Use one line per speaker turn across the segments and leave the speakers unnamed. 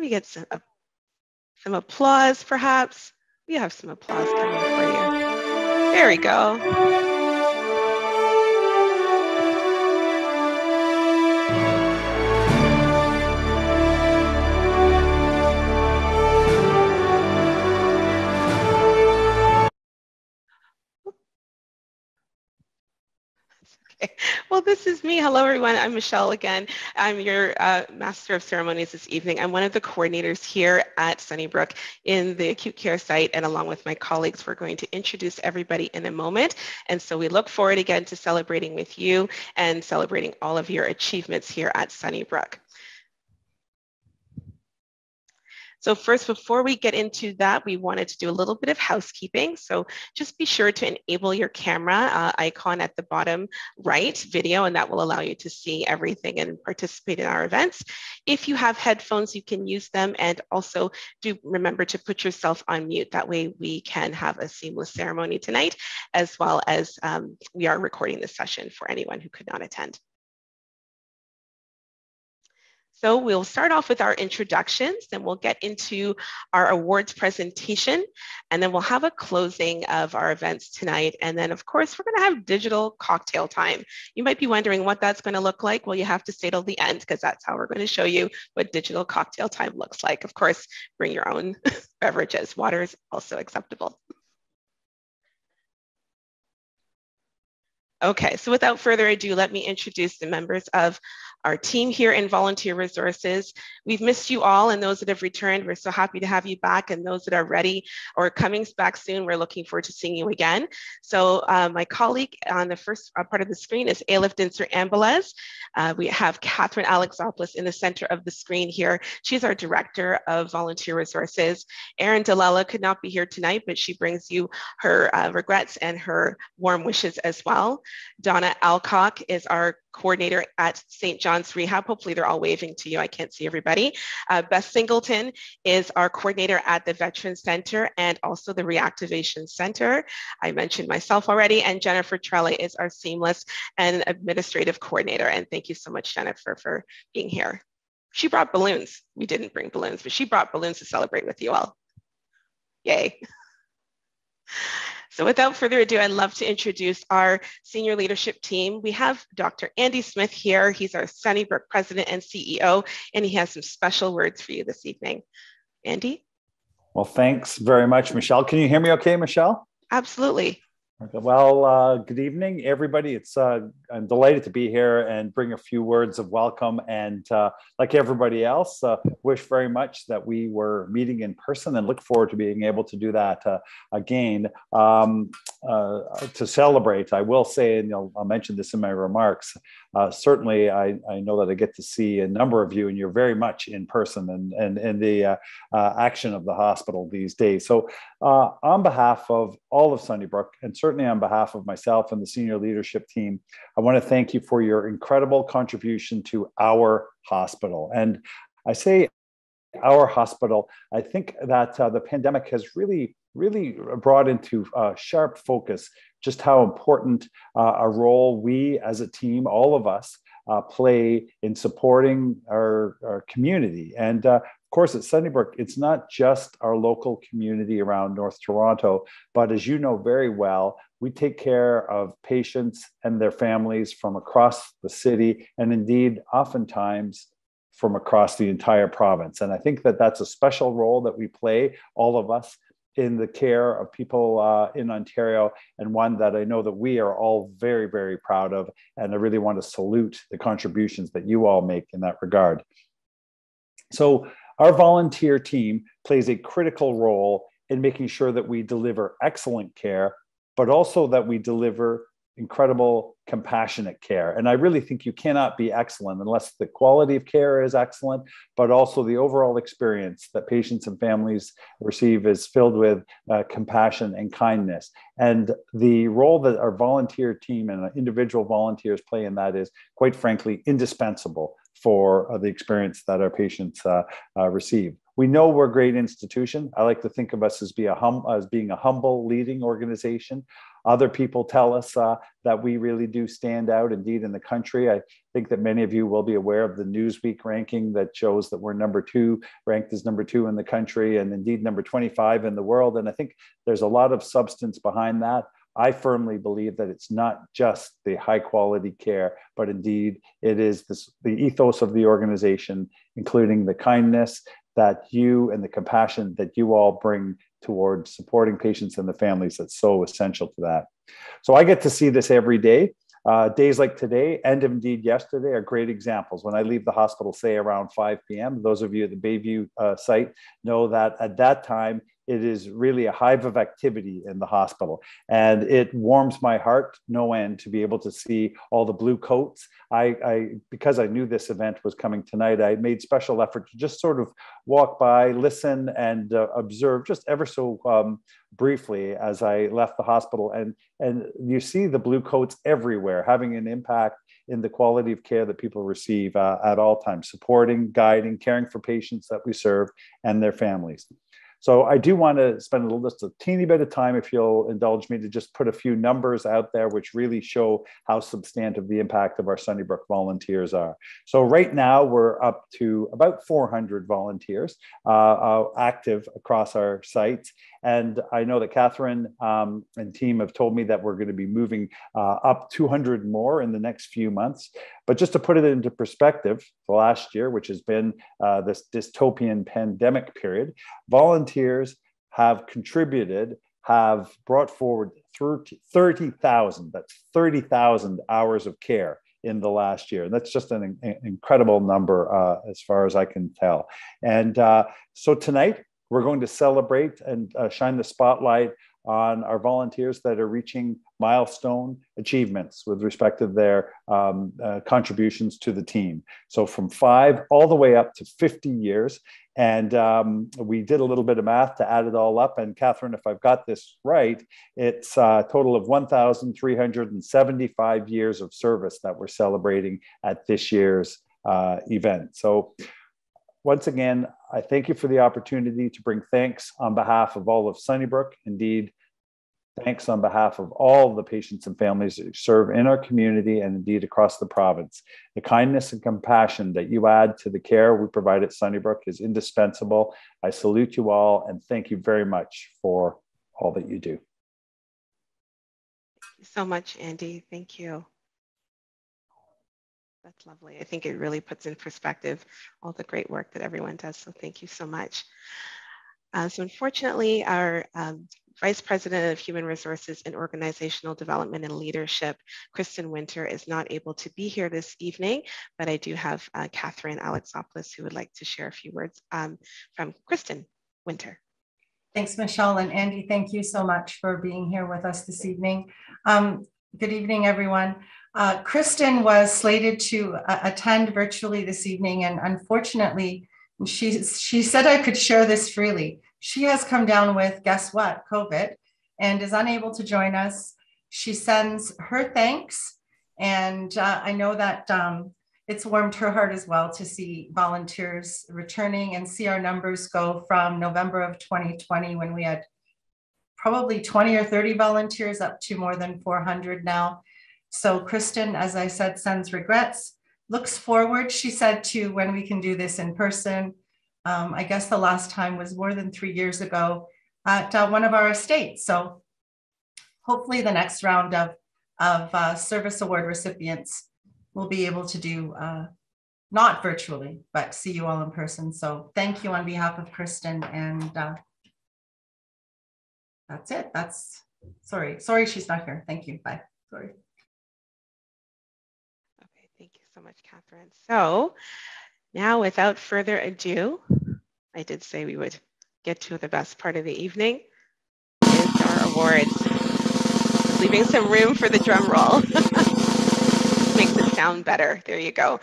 me get some applause, perhaps. We have some applause coming for you. There we go. Okay. Well, this is me. Hello, everyone. I'm Michelle again. I'm your Master of Ceremonies this evening. I'm one of the coordinators here at Sunnybrook in the acute care site, and along with my colleagues, we're going to introduce everybody in a moment. And so we look forward again to celebrating with you and celebrating all of your achievements here at Sunnybrook. So first, before we get into that, we wanted to do a little bit of housekeeping. So just be sure to enable your camera icon at the bottom right, video, and that will allow you to see everything and participate in our events. If you have headphones, you can use them, and also do remember to put yourself on mute. That way we can have a seamless ceremony tonight, as well as we are recording this session for anyone who could not attend. So we'll start off with our introductions, then we'll get into our awards presentation, and then we'll have a closing of our events tonight. And then, of course, we're going to have digital cocktail time. You might be wondering what that's going to look like. Well, you have to stay till the end, because that's how we're going to show you what digital cocktail time looks like. Of course, bring your own beverages. Water is also acceptable. Okay, so without further ado, let me introduce the members of our team here in Volunteer Resources. We've missed you all, and those that have returned, we're so happy to have you back, and those that are ready or coming back soon, we're looking forward to seeing you again. So my colleague on the first part of the screen is Ailif Dinser-Ambalez. We have Catherine Alexopoulos in the center of the screen here. She's our Director of Volunteer Resources. Erin Dalella could not be here tonight, but she brings you her regrets and her warm wishes as well. Donna Alcock is our coordinator at St. John's Rehab. Hopefully they're all waving to you. I can't see everybody. Beth Singleton is our coordinator at the Veterans Center and also the Reactivation Center. I mentioned myself already, and Jennifer Trelle is our Seamless and Administrative Coordinator. And thank you so much, Jennifer, for being here. She brought balloons. We didn't bring balloons, but she brought balloons to celebrate with you all. Yay. So without further ado, I'd love to introduce our senior leadership team. We have Dr. Andy Smith here. He's our Sunnybrook President and CEO, and he has some special words for you this evening. Andy?
Well, thanks very much, Michelle. Can you hear me okay, Michelle?
Absolutely.
Well, good evening, everybody. I'm delighted to be here and bring a few words of welcome. And like everybody else, wish very much that we were meeting in person, and look forward to being able to do that again to celebrate. I will say, and I'll mention this in my remarks, certainly I know that I get to see a number of you, and you're very much in person and the action of the hospital these days. So on behalf of all of Sunnybrook, and certainly on behalf of myself and the senior leadership team, I want to thank you for your incredible contribution to our hospital. And I say our hospital, I think that the pandemic has really brought into sharp focus just how important a role we as a team, all of us, play in supporting our community. And of course, at Sunnybrook, it's not just our local community around North Toronto, but as you know very well, we take care of patients and their families from across the city, and indeed, oftentimes from across the entire province. And I think that that's a special role that we play, all of us, in the care of people in Ontario, and one that I know that we are all very, very proud of. And I really want to salute the contributions that you all make in that regard. So our volunteer team plays a critical role in making sure that we deliver excellent care, but also that we deliver incredible, compassionate care. And I really think you cannot be excellent unless the quality of care is excellent, but also the overall experience that patients and families receive is filled with compassion and kindness. And the role that our volunteer team and individual volunteers play in that is, quite frankly, indispensable for the experience that our patients receive. We know we're a great institution. I like to think of us as being a humble leading organization. Other people tell us that we really do stand out, indeed, in the country. I think that many of you will be aware of the Newsweek ranking that shows that we're ranked as number 2 in the country, and indeed number 25 in the world. And I think there's a lot of substance behind that. I firmly believe that it's not just the high quality care, but indeed it is the ethos of the organization, including the kindness that you and the compassion that you all bring towards supporting patients and the families that's so essential to that. So I get to see this every day. Days like today and indeed yesterday are great examples. When I leave the hospital, say around 5 p.m., those of you at the Bayview site know that at that time, it is really a hive of activity in the hospital. And it warms my heart no end to be able to see all the blue coats. Because I knew this event was coming tonight, I made special effort to just sort of walk by, listen, and observe just ever so briefly as I left the hospital. And you see the blue coats everywhere, having an impact in the quality of care that people receive at all times, supporting, guiding, caring for patients that we serve and their families. So I do want to spend just a teeny bit of time, if you'll indulge me, to just put a few numbers out there which really show how substantive the impact of our Sunnybrook volunteers are. So right now we're up to about 400 volunteers active across our sites. And I know that Catherine and team have told me that we're going to be moving up 200 more in the next few months. But just to put it into perspective, the last year, which has been this dystopian pandemic period, volunteers have brought forward 30,000, that's 30,000 hours of care in the last year. And that's just an incredible number as far as I can tell. And so tonight, we're going to celebrate and shine the spotlight on our volunteers that are reaching milestone achievements with respect to their contributions to the team. So from 5 all the way up to 50 years. And we did a little bit of math to add it all up. And Catherine, if I've got this right, it's a total of 1,375 years of service that we're celebrating at this year's event. So once again, I thank you for the opportunity to bring thanks on behalf of all of Sunnybrook. Indeed, thanks on behalf of all the patients and families that serve in our community and indeed across the province. The kindness and compassion that you add to the care we provide at Sunnybrook is indispensable. I salute you all and thank you very much for all that you do.
Thank you so much, Andy. Thank you. That's lovely. I think it really puts in perspective all the great work that everyone does. So thank you so much. So unfortunately, our Vice President of Human Resources and Organizational Development and Leadership, Kristen Winter, is not able to be here this evening, but I do have Catherine Alexopoulos who would like to share a few words from Kristen Winter.
Thanks, Michelle, and Andy, thank you so much for being here with us this evening. Good evening, everyone. Kristen was slated to attend virtually this evening, and unfortunately, she said I could share this freely. She has come down with, guess what, COVID, and is unable to join us. She sends her thanks, and I know that it's warmed her heart as well to see volunteers returning and see our numbers go from November of 2020, when we had probably 20 or 30 volunteers, up to more than 400 now. So Kristen, as I said, sends regrets, looks forward, she said, to when we can do this in person. I guess the last time was more than 3 years ago at one of our estates. So hopefully the next round of service award recipients will be able to do not virtually, but see you all in person. So thank you on behalf of Kristen, and that's it. Sorry she's not here. Thank you. Bye. Sorry.
Okay, thank you so much, Catherine. So now, without further ado, I did say we would get to the best part of the evening, is our awards. Leaving some room for the drum roll. Makes it sound better. There you go,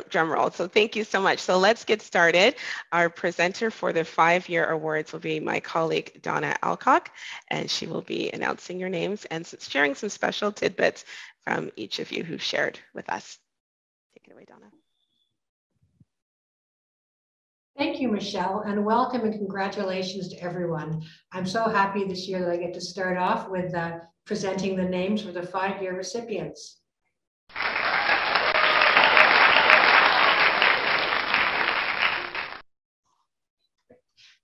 drum roll. So thank you so much. So let's get started. Our presenter for the 5-year awards will be my colleague, Donna Alcock, and she will be announcing your names and sharing some special tidbits from each of you who shared with us. Take it away, Donna.
Thank you, Michelle, and welcome and congratulations to everyone. I'm so happy this year that I get to start off with presenting the names for the 5-year recipients.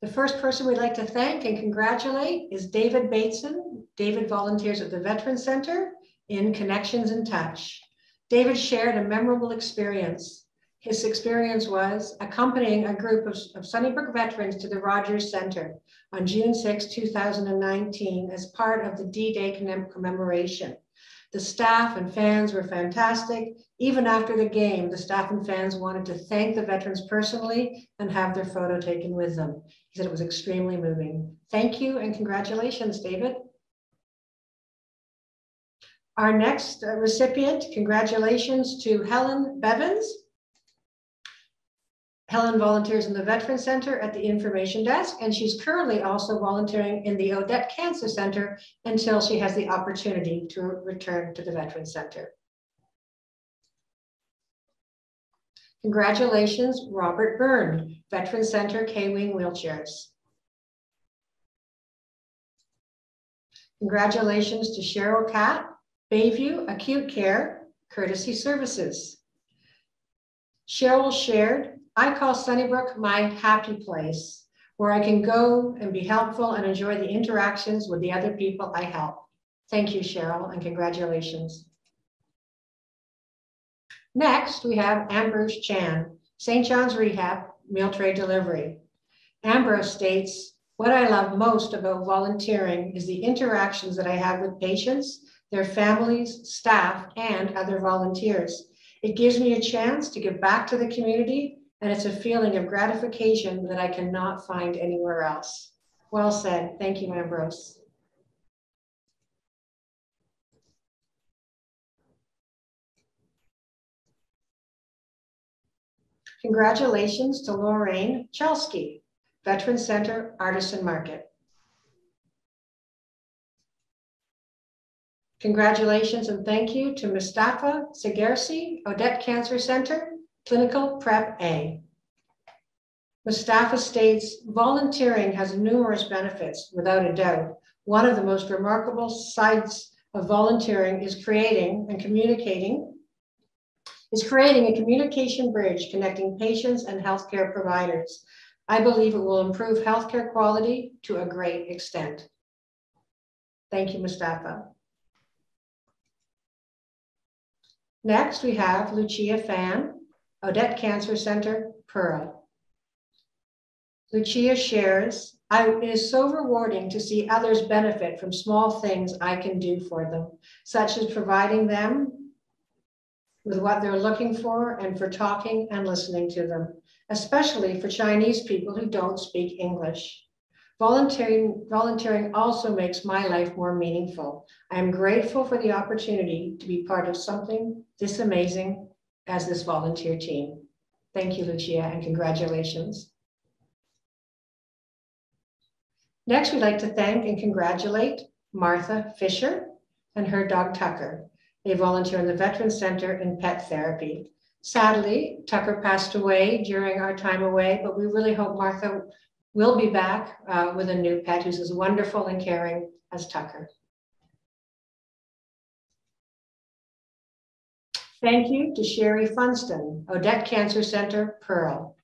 The first person we'd like to thank and congratulate is David Bateson. David volunteers at the Veterans Center in Connections and Touch. David shared a memorable experience. His experience was accompanying a group of Sunnybrook veterans to the Rogers Center on June 6, 2019 as part of the D-Day commemoration. The staff and fans were fantastic. Even after the game, the staff and fans wanted to thank the veterans personally and have their photo taken with them. He said it was extremely moving. Thank you and congratulations, David. Our next recipient, congratulations to Helen Bevins. Helen volunteers in the Veterans Center at the Information Desk, and she's currently also volunteering in the Odette Cancer Center until she has the opportunity to return to the Veterans Center. Congratulations, Robert Byrne, Veterans Center K-Wing Wheelchairs. Congratulations to Cheryl Catt, Bayview Acute Care, Courtesy Services. Cheryl shared, I call Sunnybrook my happy place, where I can go and be helpful and enjoy the interactions with the other people I help. Thank you, Cheryl, and congratulations. Next, we have Ambrose Chan, St. John's Rehab, Meal Tray Delivery. Ambrose states, what I love most about volunteering is the interactions that I have with patients, their families, staff, and other volunteers. It gives me a chance to give back to the community, and it's a feeling of gratification that I cannot find anywhere else. Well said. Thank you, Ambrose. Congratulations to Lorraine Chelsky, Veterans Center Artisan Market. Congratulations and thank you to Mustafa Segersi, Odette Cancer Center, Clinical Prep A. Mustafa states, volunteering has numerous benefits, without a doubt. One of the most remarkable sides of volunteering is creating a communication bridge connecting patients and healthcare providers. I believe it will improve healthcare quality to a great extent. Thank you, Mustafa. Next, we have Lucia Fan, Odette Cancer Center, Pearl. Lucia shares, it is so rewarding to see others benefit from small things I can do for them, such as providing them with what they're looking for and for talking and listening to them, especially for Chinese people who don't speak English. Volunteering also makes my life more meaningful. I am grateful for the opportunity to be part of something this amazing as this volunteer team. Thank you, Lucia, and congratulations. Next, we'd like to thank and congratulate Martha Fisher and her dog Tucker. They volunteer in the Veterans Center in pet therapy. Sadly, Tucker passed away during our time away, but we really hope Martha will be back with a new pet who's as wonderful and caring as Tucker. Thank you to Sherry Funston, Odette Cancer Center, Pearl.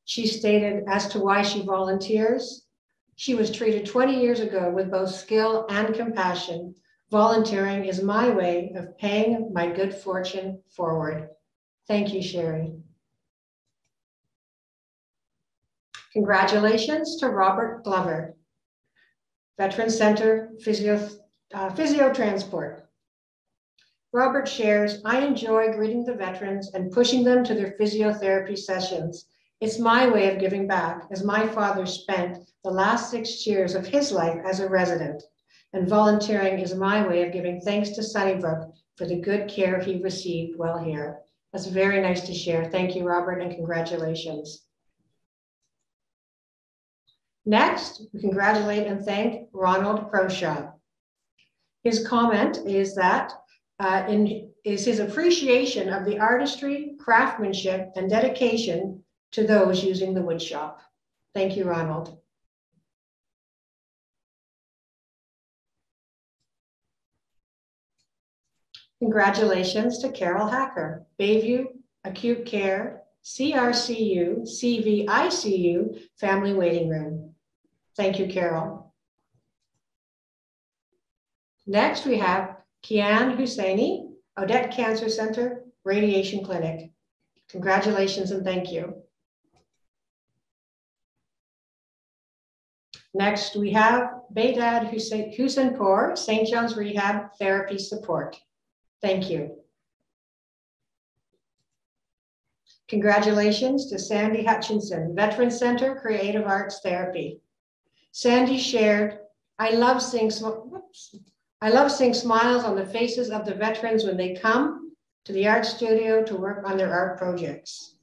She stated as to why she volunteers, she was treated 20 years ago with both skill and compassion. Volunteering is my way of paying my good fortune forward. Thank you, Sherry. Congratulations to Robert Glover, Veterans Center Physiotransport. Robert shares, I enjoy greeting the veterans and pushing them to their physiotherapy sessions. It's my way of giving back, as my father spent the last 6 years of his life as a resident, and volunteering is my way of giving thanks to Sunnybrook for the good care he received while here. That's very nice to share. Thank you, Robert, and congratulations. Next, we congratulate and thank Ronald Croshaw. His comment is that is his appreciation of the artistry, craftsmanship, and dedication to those using the wood shop. Thank you, Ronald. Congratulations to Carol Hacker, Bayview Acute Care, CRCU, CVICU Family Waiting Room. Thank you, Carol. Next, we have Kian Husseini, Odette Cancer Center, Radiation Clinic. Congratulations and thank you. Next, we have Baydad Husseinpour, St. John's Rehab Therapy Support. Thank you. Congratulations to Sandy Hutchinson, Veteran Center, Creative Arts Therapy. Sandy shared, I love seeing smiles on the faces of the veterans when they come to the art studio to work on their art projects.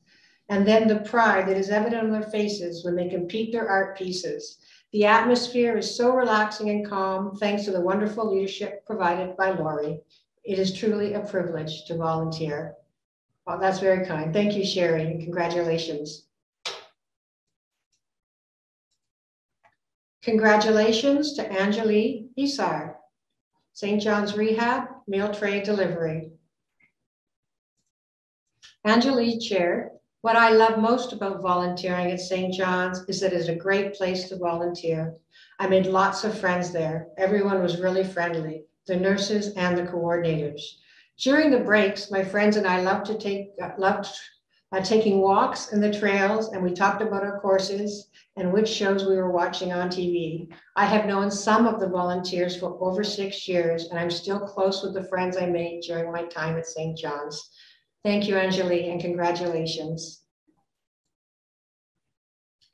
And then the pride that is evident on their faces when they complete their art pieces. The atmosphere is so relaxing and calm thanks to the wonderful leadership provided by Lori. It is truly a privilege to volunteer. Well, that's very kind. Thank you, Sherry, and congratulations. Congratulations to Anjali Isar, St. John's Rehab Meal Tray Delivery. Anjali shared, what I love most about volunteering at St. John's is that it's a great place to volunteer. I made lots of friends there. Everyone was really friendly, the nurses and the coordinators. During the breaks, my friends and I loved taking walks in the trails, and we talked about our courses and which shows we were watching on TV. I have known some of the volunteers for over 6 years, and I'm still close with the friends I made during my time at St. John's. Thank you, Anjali, and congratulations.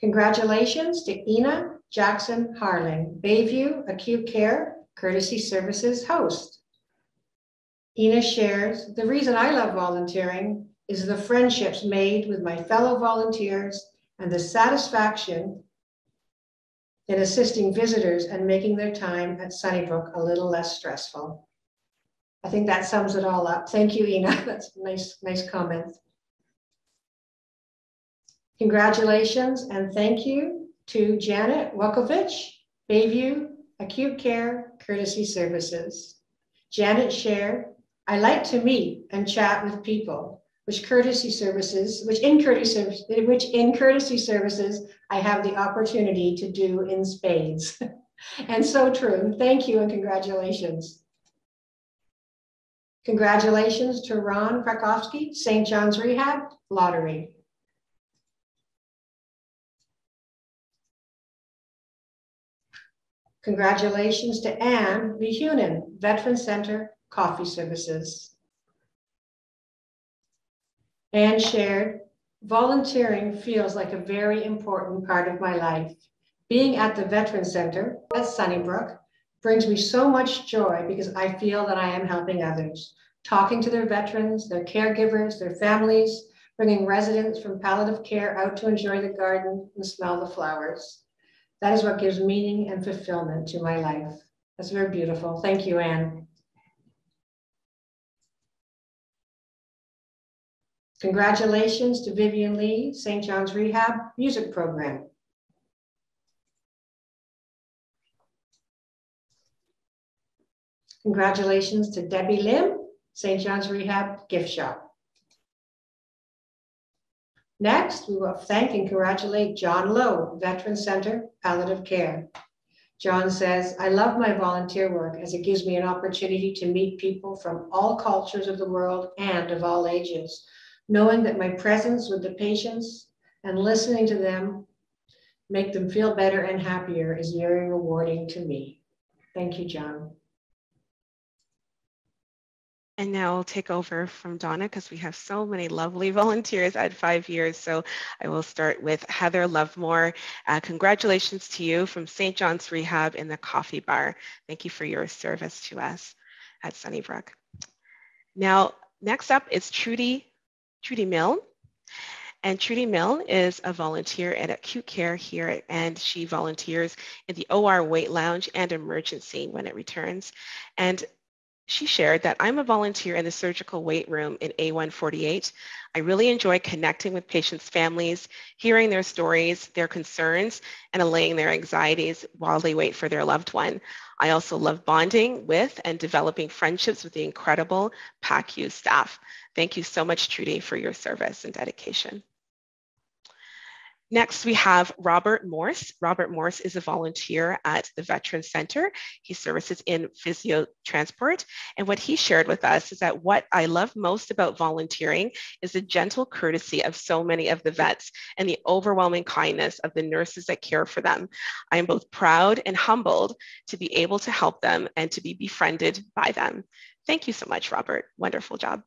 Congratulations to Ina Jackson Harling, Bayview Acute Care Courtesy Services host. Ina shares, the reason I love volunteering is the friendships made with my fellow volunteers and the satisfaction in assisting visitors and making their time at Sunnybrook a little less stressful. I think that sums it all up. Thank you, Ina. That's a nice comment. Congratulations and thank you to Janet Wukovich, Bayview Acute Care Courtesy Services. Janet shared, I like to meet and chat with people, which in courtesy services I have the opportunity to do in spades. And so true. Thank you and congratulations. Congratulations to Ron Krakowski, St. John's Rehab Lottery. Congratulations to Anne Lehunen, Veteran Center Coffee Services. Anne shared, volunteering feels like a very important part of my life. Being at the Veteran Center at Sunnybrook brings me so much joy because I feel that I am helping others, talking to their veterans, their caregivers, their families, bringing residents from palliative care out to enjoy the garden and smell the flowers. That is what gives meaning and fulfillment to my life. That's very beautiful. Thank you, Anne. Congratulations to Vivian Lee, St. John's Rehab Music Program. Congratulations to Debbie Lim, St. John's Rehab Gift Shop. Next, we will thank and congratulate John Lowe, Veteran Center, Palliative Care. John says, I love my volunteer work as it gives me an opportunity to meet people from all cultures of the world and of all ages. Knowing that my presence with the patients and listening to them make them feel better and happier is very rewarding to me. Thank you, John.
And now I'll take over from Donna because we have so many lovely volunteers at 5 years. So I will start with Heather Lovemore. Congratulations to you from St. John's Rehab in the coffee bar. Thank you for your service to us at Sunnybrook. Now, next up is Trudy Mill. And Trudy Mill is a volunteer at Acute Care here, and she volunteers in the OR Wait Lounge and emergency when it returns. And She shared that I'm a volunteer in the surgical wait room in A148. I really enjoy connecting with patients' families, hearing their stories, their concerns, and allaying their anxieties while they wait for their loved one. I also love bonding with and developing friendships with the incredible PACU staff. Thank you so much, Trudy, for your service and dedication. Next, we have Robert Morse. Robert Morse is a volunteer at the Veterans Center. He services in physio transport. And what he shared with us is that what I love most about volunteering is the gentle courtesy of so many of the vets and the overwhelming kindness of the nurses that care for them. I am both proud and humbled to be able to help them and to be befriended by them. Thank you so much, Robert. Wonderful job.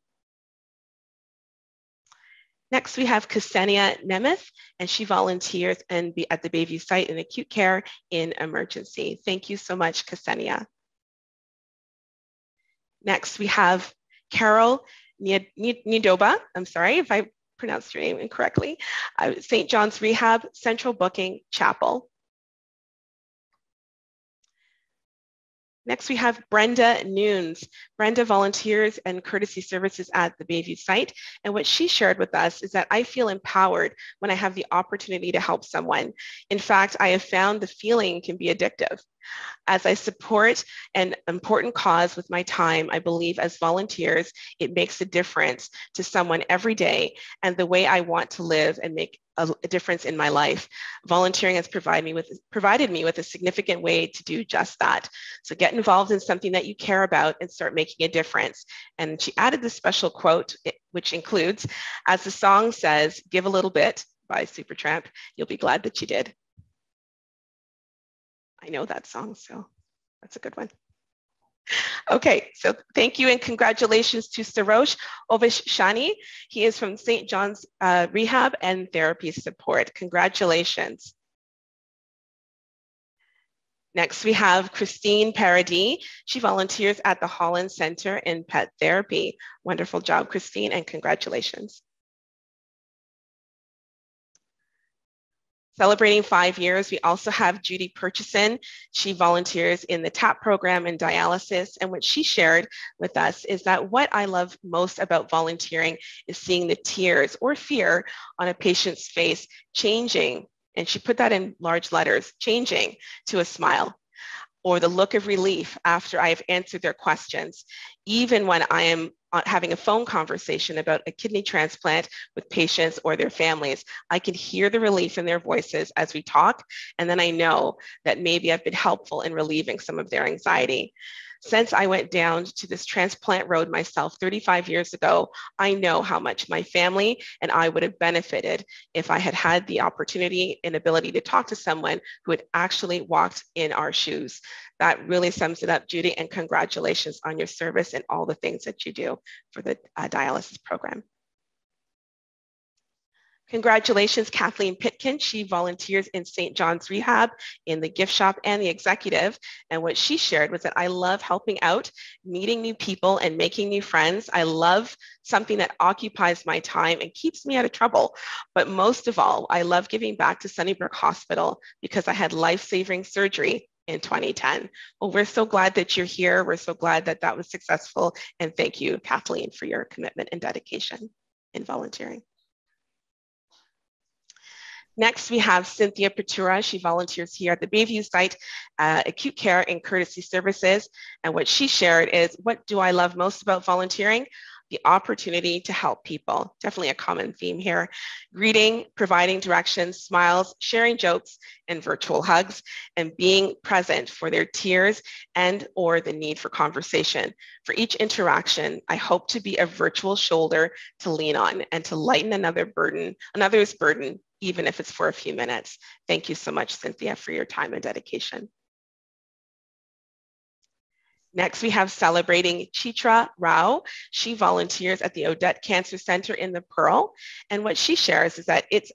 Next, we have Ksenia Nemeth, and she volunteers at the Bayview site in acute care in emergency. Thank you so much, Ksenia. Next, we have Carol Nidoba. I'm sorry if I pronounced your name incorrectly. St. John's Rehab, Central Booking Chapel. Next, we have Brenda Nunes. Brenda volunteers and courtesy services at the Bayview site. And what she shared with us is that I feel empowered when I have the opportunity to help someone. In fact, I have found the feeling can be addictive. As I support an important cause with my time, I believe as volunteers, it makes a difference to someone every day and the way I want to live and make a difference in my life. Volunteering has provided me with a significant way to do just that. So get involved in something that you care about and start making a difference. And she added this special quote, which includes, as the song says, "Give a little bit" by Supertramp, "You'll be glad that you did." I know that song, so that's a good one. Okay, so thank you and congratulations to Sarosh Ovishshani. He is from St. John's Rehab and Therapy Support. Congratulations. Next, we have Christine Paradis. She volunteers at the Holland Center in Pet Therapy. Wonderful job, Christine, and congratulations. Celebrating 5 years, we also have Judy Purchison. She volunteers in the TAP program in dialysis. And what she shared with us is that what I love most about volunteering is seeing the tears or fear on a patient's face changing. And she put that in large letters, changing to a smile, or the look of relief after I've answered their questions. Even when I am having a phone conversation about a kidney transplant with patients or their families, I can hear the relief in their voices as we talk, and then I know that maybe I've been helpful in relieving some of their anxiety. Since I went down to this transplant road myself 35 years ago, I know how much my family and I would have benefited if I had had the opportunity and ability to talk to someone who had actually walked in our shoes. That really sums it up, Judy, and congratulations on your service and all the things that you do for the dialysis program. Congratulations, Kathleen Pitkin. She volunteers in St. John's Rehab in the gift shop and the executive. And what she shared was that I love helping out, meeting new people and making new friends. I love something that occupies my time and keeps me out of trouble. But most of all, I love giving back to Sunnybrook Hospital because I had life-saving surgery in 2010. Well, we're so glad that you're here. We're so glad that that was successful. And thank you, Kathleen, for your commitment and dedication in volunteering. Next, we have Cynthia Patura. She volunteers here at the Bayview site, acute care and courtesy services. And what she shared is, what do I love most about volunteering? The opportunity to help people. Definitely a common theme here. Greeting, providing directions, smiles, sharing jokes, and virtual hugs, and being present for their tears and or the need for conversation. For each interaction, I hope to be a virtual shoulder to lean on and to lighten another's burden, even if it's for a few minutes. Thank you so much, Cynthia, for your time and dedication. Next, we have celebrating Chitra Rao. She volunteers at the Odette Cancer Center in the Pearl. And what she shares is that it's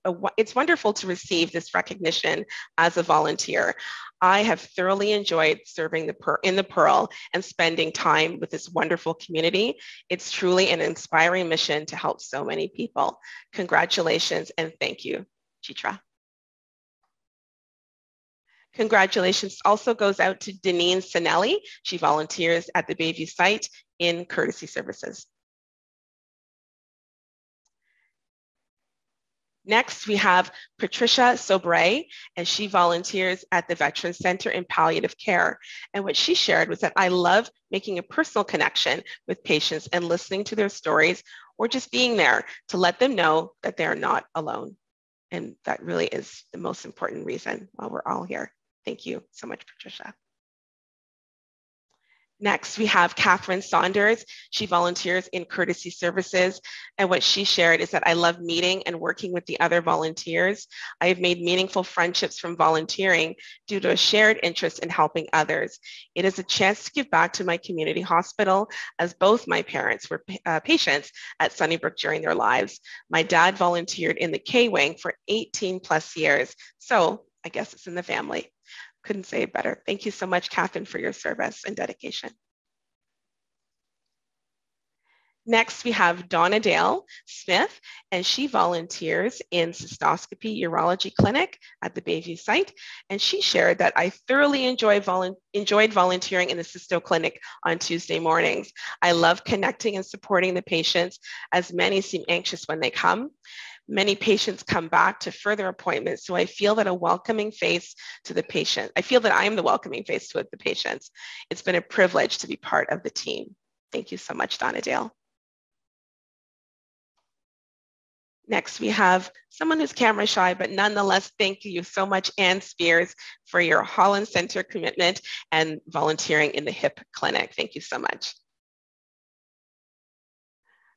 wonderful to receive this recognition as a volunteer. I have thoroughly enjoyed serving in the Pearl and spending time with this wonderful community. It's truly an inspiring mission to help so many people. Congratulations and thank you, Chitra. Congratulations also goes out to Deneen Sinelli. She volunteers at the Bayview site in courtesy services. Next, we have Patricia Sobray, and she volunteers at the Veterans Center in palliative care. And what she shared was that I love making a personal connection with patients and listening to their stories, or just being there to let them know that they're not alone. And that really is the most important reason why we're all here. Thank you so much, Patricia. Next, we have Catherine Saunders. She volunteers in courtesy services. And what she shared is that I love meeting and working with the other volunteers. I have made meaningful friendships from volunteering due to a shared interest in helping others. It is a chance to give back to my community hospital, as both my parents were patients at Sunnybrook during their lives. My dad volunteered in the K-Wing for 18 plus years. So I guess it's in the family. Couldn't say it better. Thank you so much, Catherine, for your service and dedication. Next, we have Donna Dale Smith, and she volunteers in cystoscopy urology clinic at the Bayview site. And she shared that I thoroughly enjoyed volunteering in the cysto clinic on Tuesday mornings. I love connecting and supporting the patients, as many seem anxious when they come. Many patients come back to further appointments, so I feel that a welcoming face to the patient. I feel that I'm the welcoming face to the patients. It's been a privilege to be part of the team. Thank you so much, Donna Dale. Next, we have someone who's camera shy, but nonetheless, thank you so much, Ann Spears, for your Holland Center commitment and volunteering in the HIP clinic. Thank you so much.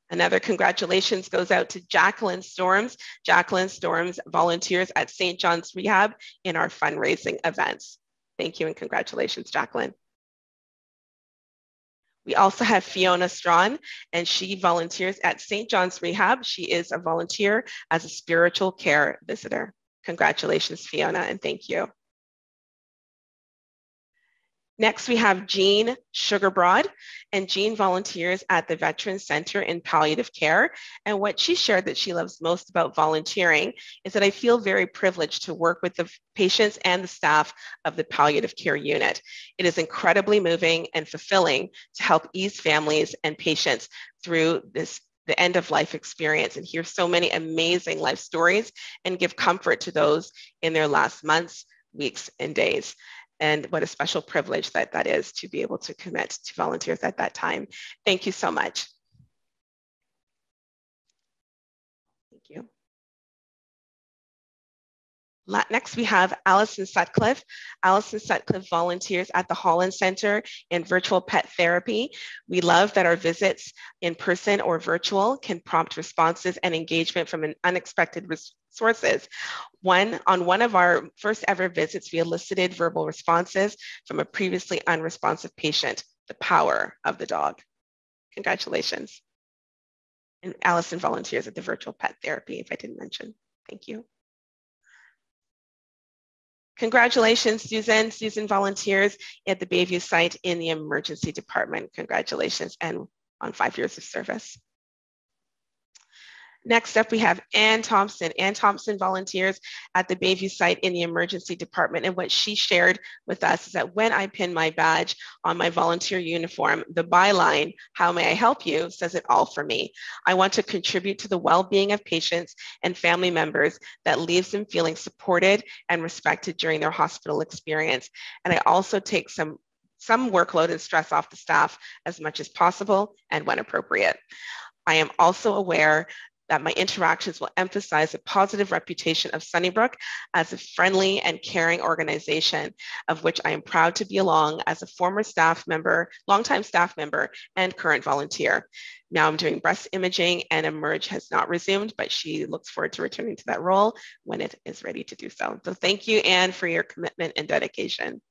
Another congratulations goes out to Jacqueline Storms. Jacqueline Storms volunteers at St. John's Rehab in our fundraising events. Thank you and congratulations, Jacqueline. We also have Fiona Strawn, and she volunteers at St. John's Rehab. She is a volunteer as a spiritual care visitor. Congratulations, Fiona, and thank you. Next, we have Jean Sugarbroad, and Jean volunteers at the Veterans Center in palliative care. And what she shared that she loves most about volunteering is that I feel very privileged to work with the patients and the staff of the palliative care unit. It is incredibly moving and fulfilling to help ease families and patients through the end of life experience, and hear so many amazing life stories and give comfort to those in their last months, weeks, and days. And what a special privilege that is to be able to commit to volunteers at that time. Thank you so much. Thank you. Next, we have Allison Sutcliffe. Allison Sutcliffe volunteers at the Holland Center in virtual pet therapy. We love that our visits in person or virtual can prompt responses and engagement from an unexpected sources. On one of our first ever visits, we elicited verbal responses from a previously unresponsive patient. The power of the dog. Congratulations. And Allison volunteers at the virtual pet therapy, if I didn't mention. Thank you. Congratulations, Susan. Susan volunteers at the Bayview site in the emergency department. Congratulations, and on 5 years of service. Next up, we have Ann Thompson. Ann Thompson volunteers at the Bayview site in the emergency department. And what she shared with us is that when I pin my badge on my volunteer uniform, the byline, "How may I help you?" says it all for me. I want to contribute to the well-being of patients and family members that leaves them feeling supported and respected during their hospital experience. And I also take some workload and stress off the staff as much as possible and when appropriate. I am also aware that my interactions will emphasize a positive reputation of Sunnybrook as a friendly and caring organization, of which I am proud to be along as a former staff member, longtime staff member, and current volunteer. Now I'm doing breast imaging, and Emerge has not resumed, but she looks forward to returning to that role when it is ready to do so. So thank you, Anne, for your commitment and dedication.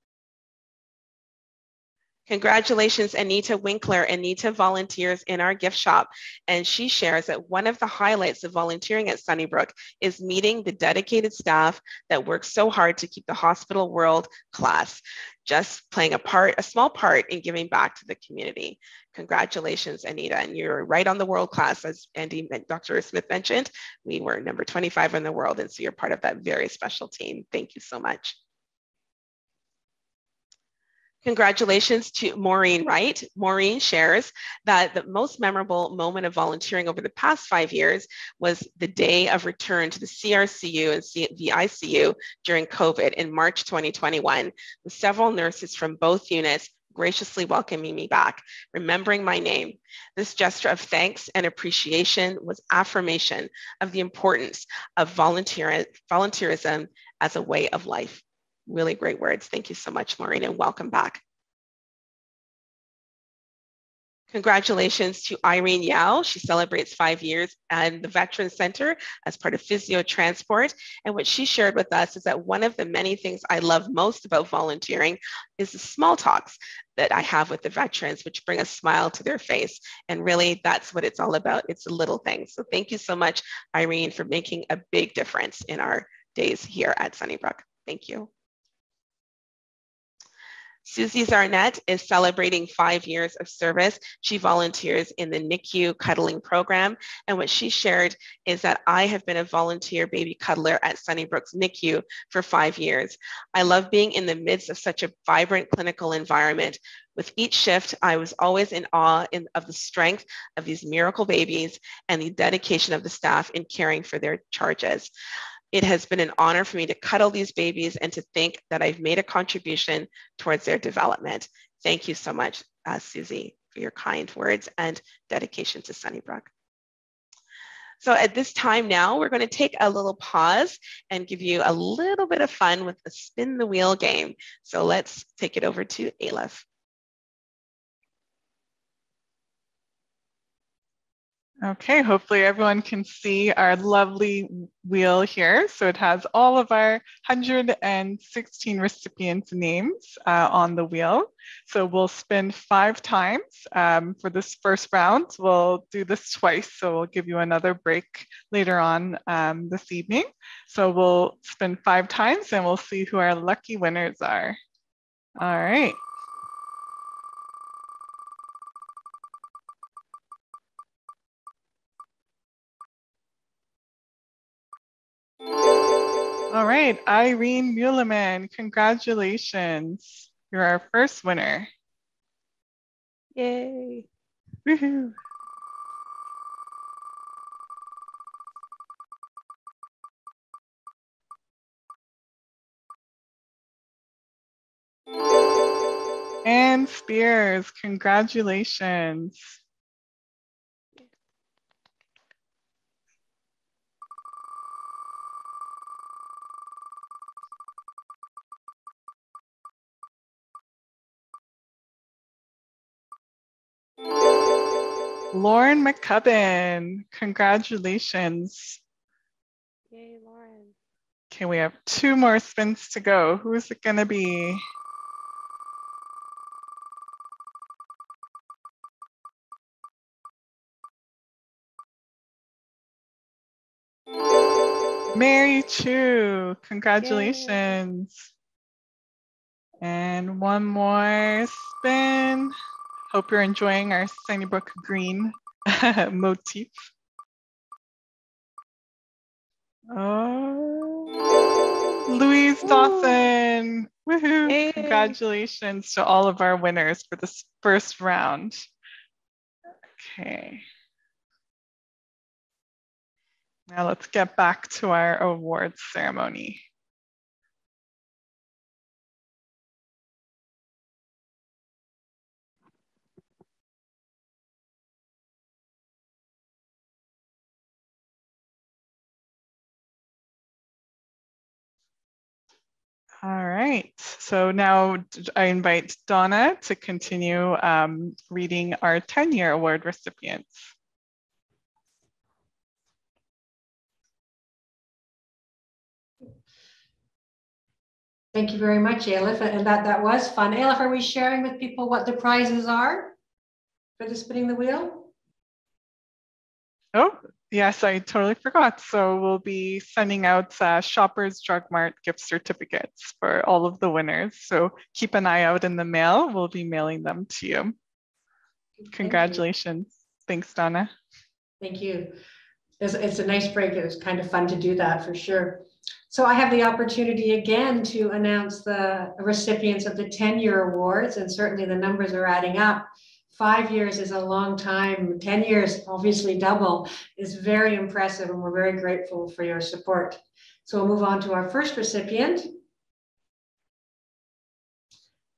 Congratulations, Anita Winkler. Anita volunteers in our gift shop, and she shares that one of the highlights of volunteering at Sunnybrook is meeting the dedicated staff that works so hard to keep the hospital world class, just playing a small part in giving back to the community. Congratulations, Anita, and you're right on the world class, as Dr. Smith mentioned. We were number 25 in the world, and so you're part of that very special team. Thank you so much. Congratulations to Maureen Wright. Maureen shares that the most memorable moment of volunteering over the past 5 years was the day of return to the CRCU and the ICU during COVID in March 2021, with several nurses from both units graciously welcoming me back, remembering my name. This gesture of thanks and appreciation was affirmation of the importance of volunteerism as a way of life. Really great words. Thank you so much, Maureen, and welcome back. Congratulations to Irene Yao. She celebrates 5 years at the Veterans Center as part of Physio Transport. And what she shared with us is that one of the many things I love most about volunteering is the small talks that I have with the veterans, which bring a smile to their face. And really, that's what it's all about. It's the little things. So thank you so much, Irene, for making a big difference in our days here at Sunnybrook. Thank you. Susie Zarnett is celebrating 5 years of service. She volunteers in the NICU cuddling program. And what she shared is that I have been a volunteer baby cuddler at Sunnybrook's NICU for 5 years. I love being in the midst of such a vibrant clinical environment. With each shift, I was always in awe of the strength of these miracle babies and the dedication of the staff in caring for their charges. It has been an honor for me to cuddle these babies and to think that I've made a contribution towards their development. Thank you so much, Susie, for your kind words and dedication to Sunnybrook. So at this time now, we're going to take a little pause and give you a little bit of fun with the spin the wheel game. So let's take it over to Aleph.
Okay, hopefully everyone can see our lovely wheel here. So it has all of our 116 recipients' names on the wheel. So we'll spin 5 times for this first round. We'll do this twice, so we'll give you another break later on this evening. So we'll spin 5 times and we'll see who our lucky winners are. All right. All right, Irene Muehleman, congratulations. You're our first winner.
Yay.
Woohoo. Anne Spears, congratulations. Lauren McCubbin, congratulations.
Yay, Lauren.
Okay, we have 2 more spins to go. Who is it gonna be? Mary Chu, congratulations. Yay. And 1 more spin. Hope you're enjoying our Sunnybrook green motif. Oh, Louise Dawson. Woohoo! Yay. Congratulations to all of our winners for this first round. Okay. Now let's get back to our awards ceremony. All right, so now I invite Donna to continue reading our 10-year award recipients.
Thank you very much, Aleph, and that was fun. Aleph, are we sharing with people what the prizes are for the spinning the wheel?
Oh, yes, I totally forgot. So we'll be sending out Shoppers Drug Mart gift certificates for all of the winners. So keep an eye out in the mail. We'll be mailing them to you. Congratulations. Thanks, Donna.
Thank you. It's a nice break. It was kind of fun to do that for sure. So I have the opportunity again to announce the recipients of the 10-year awards, and certainly the numbers are adding up. 5 years is a long time. 10 years, obviously double, is very impressive, and we're very grateful for your support. So we'll move on to our first recipient,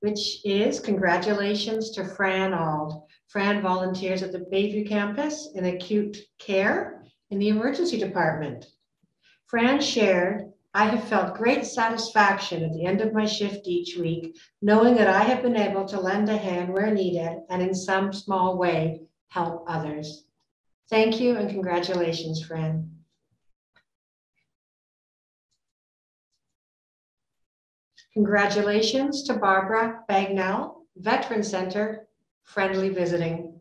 which is congratulations to Fran Ald. Fran volunteers at the Bayview campus in acute care in the emergency department. Fran shared, I have felt great satisfaction at the end of my shift each week, knowing that I have been able to lend a hand where needed and in some small way help others. Thank you and congratulations, Fran. Congratulations to Barbara Bagnell, Veteran Center, Friendly Visiting.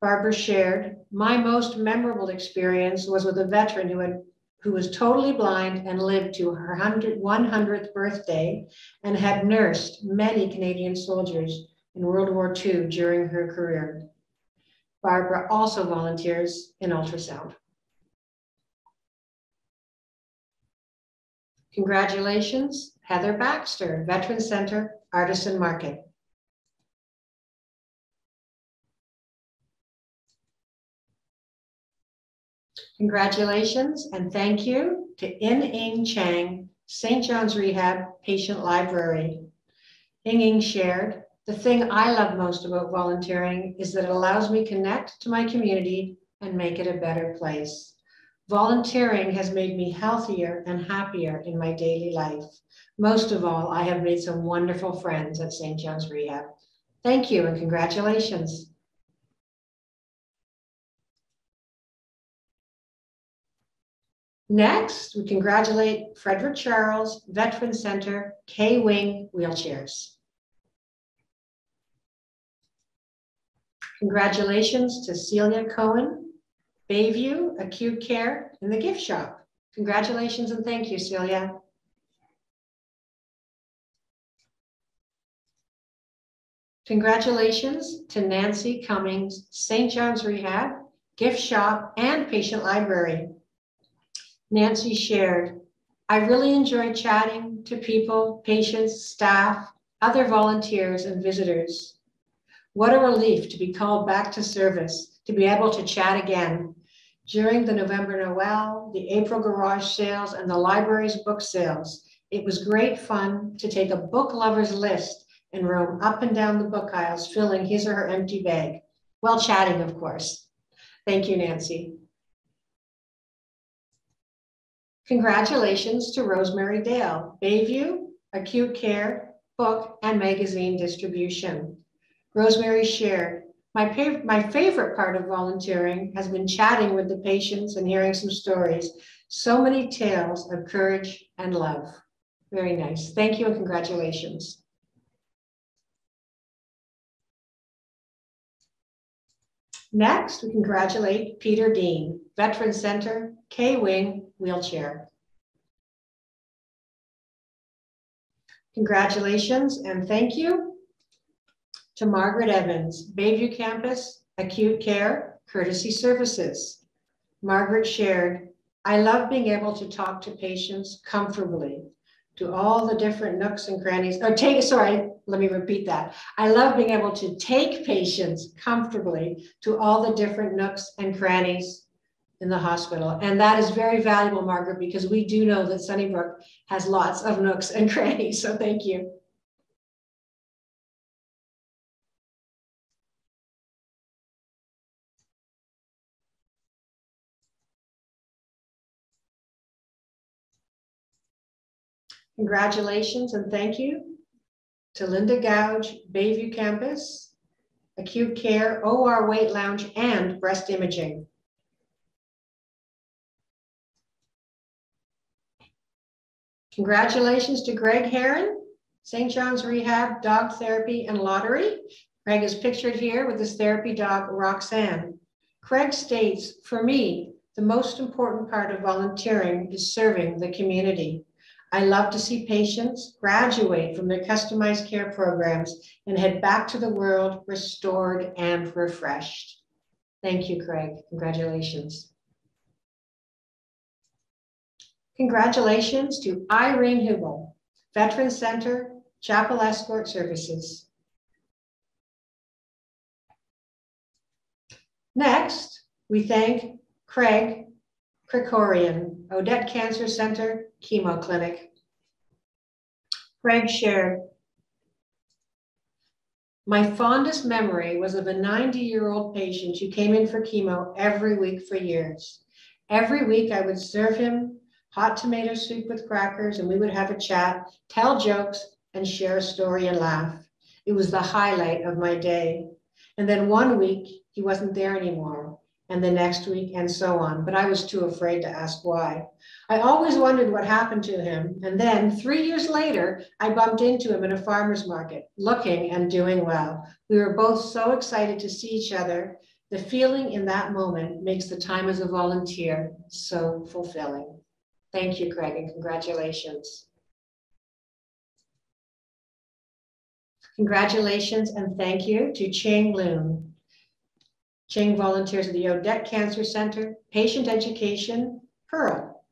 Barbara shared, my most memorable experience was with a veteran who was totally blind and lived to her 100th birthday and had nursed many Canadian soldiers in World War II during her career. Barbara also volunteers in ultrasound. Congratulations, Heather Baxter, Veteran Center, Artisan Market. Congratulations and thank you to In-Ing Chang, St. John's Rehab Patient Library. In-Ing shared, the thing I love most about volunteering is that it allows me to connect to my community and make it a better place. Volunteering has made me healthier and happier in my daily life. Most of all, I have made some wonderful friends at St. John's Rehab. Thank you and congratulations. Next, we congratulate Frederick Charles, Veteran Center, K-Wing Wheelchairs. Congratulations to Celia Cohen, Bayview Acute Care in the Gift Shop. Congratulations and thank you, Celia. Congratulations to Nancy Cummings, St. John's Rehab, Gift Shop, and Patient Library. Nancy shared, I really enjoy chatting to people, patients, staff, other volunteers, and visitors. What a relief to be called back to service, to be able to chat again. During the November Noel, the April garage sales, and the library's book sales, it was great fun to take a book lover's list and roam up and down the book aisles, filling his or her empty bag, while chatting, of course. Thank you, Nancy. Congratulations to Rosemary Dale, Bayview, Acute Care, Book and Magazine Distribution. Rosemary shared, my favorite part of volunteering has been chatting with the patients and hearing some stories. So many tales of courage and love. Very nice. Thank you and congratulations. Next, we congratulate Peter Dean, Veteran Center, K-Wing Wheelchair. Congratulations and thank you to Margaret Evans, Bayview Campus, Acute Care, Courtesy Services. Margaret shared, I love being able to talk to patients comfortably to all the different nooks and crannies, let me repeat that. I love being able to take patients comfortably to all the different nooks and crannies in the hospital. And that is very valuable, Margaret, because we do know that Sunnybrook has lots of nooks and crannies, so thank you. Congratulations and thank you to Linda Gouge, Bayview Campus, Acute Care, OR Weight Lounge, and Breast Imaging. Congratulations to Greg Heron, St. John's Rehab, Dog Therapy and Lottery. Greg is pictured here with his therapy dog, Roxanne. Craig states, for me, the most important part of volunteering is serving the community. I love to see patients graduate from their customized care programs and head back to the world restored and refreshed. Thank you, Craig. Congratulations. Congratulations to Irene Hubel, Veterans Center, Chapel Escort Services. Next, we thank Craig Krikorian, Odette Cancer Center, Chemo Clinic. Craig shared, my fondest memory was of a 90-year-old patient who came in for chemo every week for years. Every week I would serve him hot tomato soup with crackers and we would have a chat, tell jokes, and share a story and laugh. It was the highlight of my day. And then one week he wasn't there anymore, and the next week, and so on, but I was too afraid to ask why. I always wondered what happened to him, and then 3 years later, I bumped into him in a farmer's market, looking and doing well. We were both so excited to see each other. The feeling in that moment makes the time as a volunteer so fulfilling. Thank you, Craig, and congratulations. Congratulations and thank you to Ching Loon. Ching volunteers at the Odette Cancer Center, Patient Education, Pearl.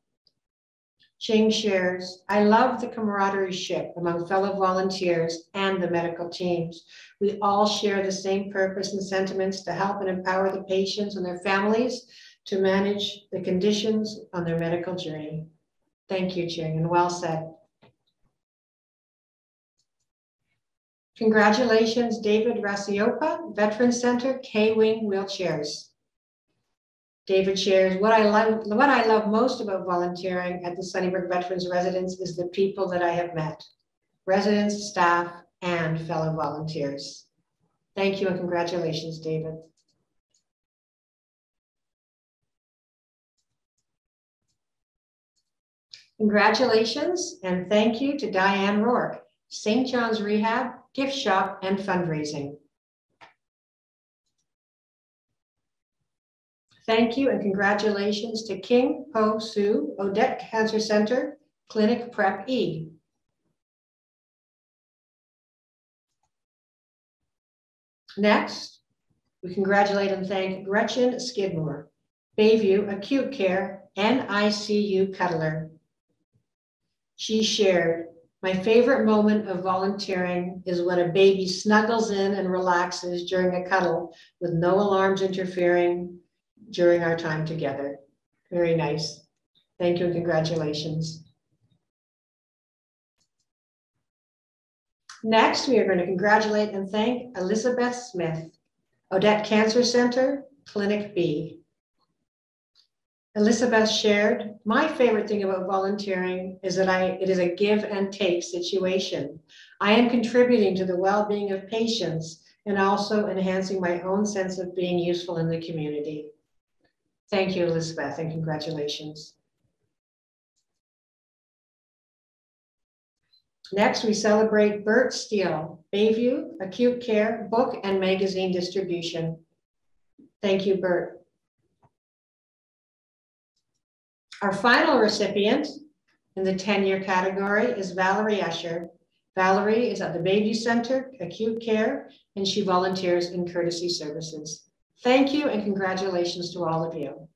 Ching shares, I love the camaraderie ship among fellow volunteers and the medical teams. We all share the same purpose and sentiments to help and empower the patients and their families to manage the conditions on their medical journey. Thank you, Ching, and well said. Congratulations, David Rasiopa, Veterans Center, K-Wing Wheelchairs. David shares, what I love most about volunteering at the Sunnybrook Veterans Residence is the people that I have met, residents, staff, and fellow volunteers. Thank you and congratulations, David. Congratulations and thank you to Diane Rourke, St. John's Rehab, Gift Shop, and Fundraising. Thank you and congratulations to King Po Sue, Odette Cancer Center, Clinic Prep E. Next, we congratulate and thank Gretchen Skidmore, Bayview Acute Care, NICU Cuddler. She shared, my favorite moment of volunteering is when a baby snuggles in and relaxes during a cuddle with no alarms interfering during our time together. Very nice. Thank you and congratulations. Next, we are going to congratulate and thank Elizabeth Smith, Odette Cancer Center, Clinic B. Elizabeth shared, my favorite thing about volunteering is that it is a give and take situation. I am contributing to the well-being of patients and also enhancing my own sense of being useful in the community. Thank you, Elizabeth, and congratulations. Next, we celebrate Bert Steele, Bayview Acute Care Book and Magazine Distribution. Thank you, Bert. Our final recipient in the 10-year category is Valerie Escher. Valerie is at the Bayview Center Acute Care, and she volunteers in courtesy services. Thank you and congratulations to all of you.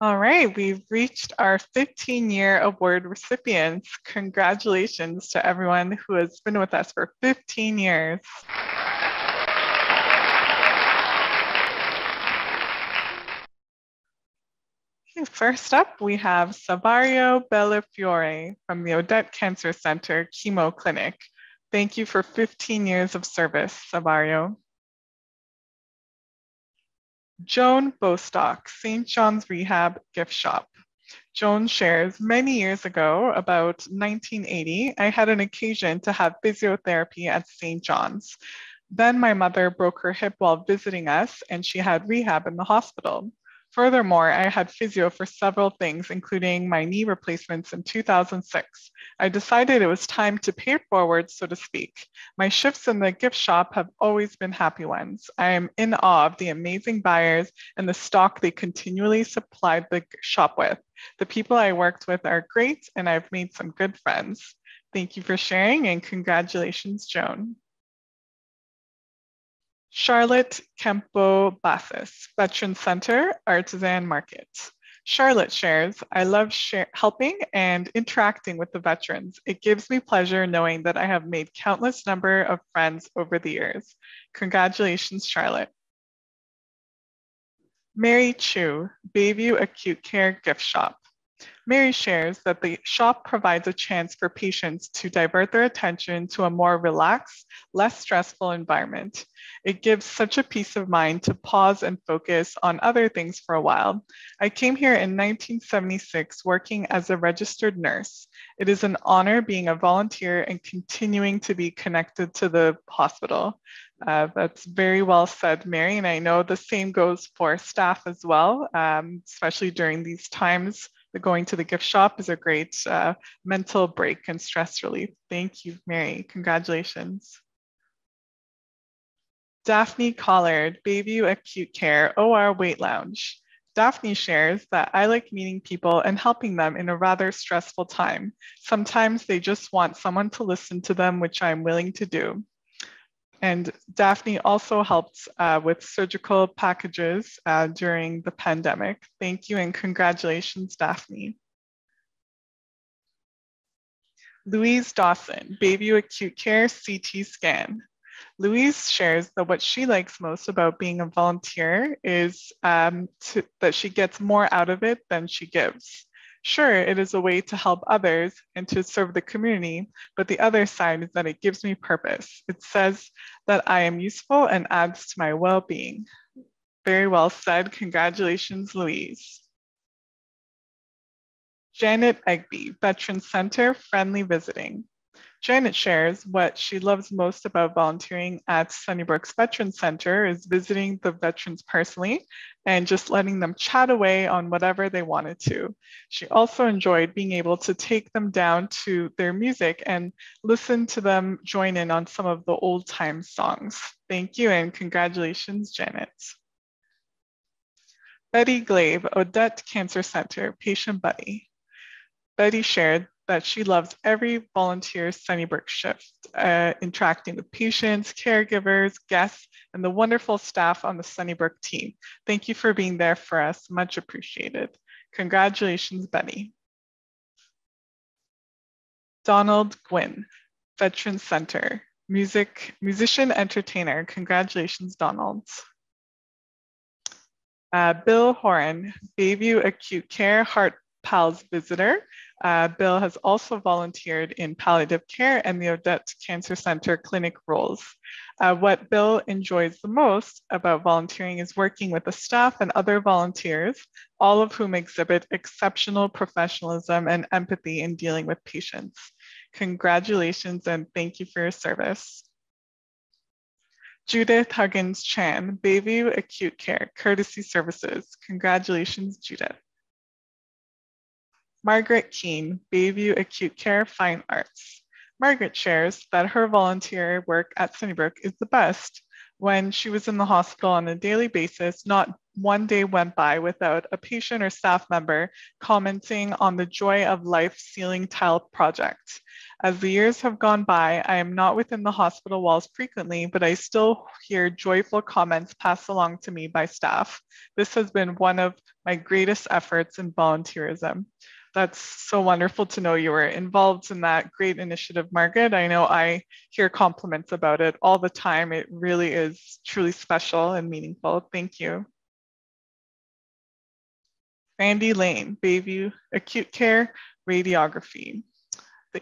All right, we've reached our 15-year award recipients. Congratulations to everyone who has been with us for 15 years. First up, we have Savario Bellafiore from the Odette Cancer Center Chemo Clinic. Thank you for 15 years of service, Savario. Joan Bostock, St. John's Rehab Gift Shop. Joan shares, many years ago, about 1980, I had an occasion to have physiotherapy at St. John's. Then my mother broke her hip while visiting us and she had rehab in the hospital. Furthermore, I had physio for several things, including my knee replacements in 2006. I decided it was time to pay it forward, so to speak. My shifts in the gift shop have always been happy ones. I am in awe of the amazing buyers and the stock they continually supplied the shop with. The people I worked with are great, and I've made some good friends. Thank you for sharing, and congratulations, Joan. Charlotte Kempo Bassis, Veteran Center, Artisan Market. Charlotte shares, I love helping and interacting with the veterans. It gives me pleasure knowing that I have made countless number of friends over the years. Congratulations, Charlotte. Mary Chu, Bayview Acute Care Gift Shop. Mary shares that the shop provides a chance for patients to divert their attention to a more relaxed, less stressful environment. It gives such a peace of mind to pause and focus on other things for a while. I came here in 1976 working as a registered nurse. It is an honor being a volunteer and continuing to be connected to the hospital. That's very well said, Mary, and I know the same goes for staff as well, especially during these times. Going to the gift shop is a great mental break and stress relief. Thank you, Mary. Congratulations. Daphne Collard, Bayview Acute Care OR Wait Lounge. Daphne shares that I like meeting people and helping them in a rather stressful time. Sometimes they just want someone to listen to them, which I'm willing to do. And Daphne also helped with surgical packages during the pandemic. Thank you and congratulations, Daphne. Louise Dawson, Bayview Acute Care CT Scan. Louise shares that what she likes most about being a volunteer is that she gets more out of it than she gives. Sure, it is a way to help others and to serve the community, but the other side is that it gives me purpose. It says that I am useful and adds to my well-being. Very well said. Congratulations, Louise. Janet Egby, Veteran Center, Friendly Visiting. Janet shares what she loves most about volunteering at Sunnybrook's Veteran Center is visiting the veterans personally and just letting them chat away on whatever they wanted to. She also enjoyed being able to take them down to their music and listen to them join in on some of the old time songs. Thank you and congratulations, Janet. Betty Glave, Odette Cancer Center, Patient Buddy. Betty shared that she loves every volunteer Sunnybrook shift, interacting with patients, caregivers, guests, and the wonderful staff on the Sunnybrook team. Thank you for being there for us, much appreciated. Congratulations, Betty. Donald Gwynn, Veteran Center, musician, entertainer. Congratulations, Donald. Bill Horan, Bayview Acute Care Heart Pals visitor. Bill has also volunteered in palliative care and the Odette Cancer Center clinic roles. What Bill enjoys the most about volunteering is working with the staff and other volunteers, all of whom exhibit exceptional professionalism and empathy in dealing with patients. Congratulations and thank you for your service. Judith Huggins Chan, Bayview Acute Care, Courtesy Services. Congratulations, Judith. Margaret Keene, Bayview Acute Care, Fine Arts. Margaret shares that her volunteer work at Sunnybrook is the best. When she was in the hospital on a daily basis, not one day went by without a patient or staff member commenting on the joy of life ceiling tile project. As the years have gone by, I am not within the hospital walls frequently, but I still hear joyful comments passed along to me by staff. This has been one of my greatest efforts in volunteerism. That's so wonderful to know you were involved in that great initiative, Margaret. I know I hear compliments about it all the time. It really is truly special and meaningful. Thank you. Sandy Lane, Bayview Acute Care Radiography.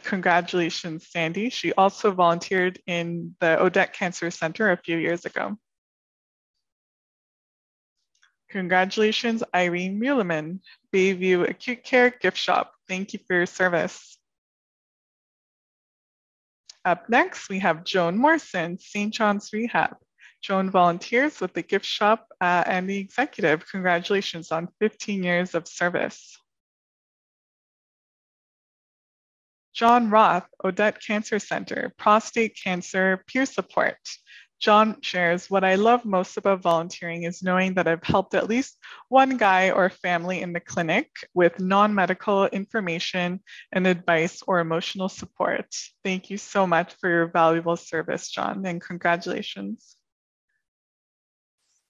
Congratulations, Sandy. She also volunteered in the Odette Cancer Center a few years ago. Congratulations, Irene Muleman, Bayview Acute Care Gift Shop. Thank you for your service. Up next, we have Joan Morrison, St. John's Rehab. Joan volunteers with the gift shop and the executive. Congratulations on 15 years of service. John Roth, Odette Cancer Center, Prostate Cancer Peer Support. John shares, what I love most about volunteering is knowing that I've helped at least one guy or family in the clinic with non-medical information and advice or emotional support. Thank you so much for your valuable service, John, and congratulations.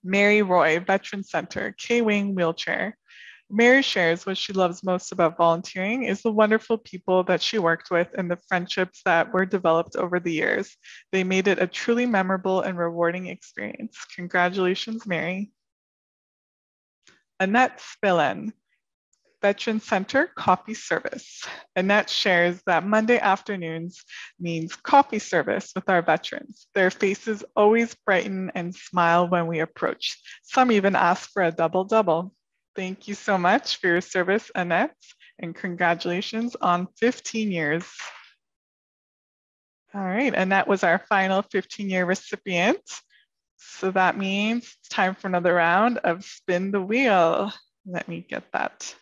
Mary Roy, Veteran Center, K-Wing wheelchair. Mary shares what she loves most about volunteering is the wonderful people that she worked with and the friendships that were developed over the years. They made it a truly memorable and rewarding experience. Congratulations, Mary. Annette Spillen, Veteran Center Coffee Service. Annette shares that Monday afternoons means coffee service with our veterans. Their faces always brighten and smile when we approach. Some even ask for a double-double. Thank you so much for your service, Annette, and congratulations on 15 years. All right, Annette was our final 15-year recipient. So that means it's time for another round of spin the wheel. Let me get that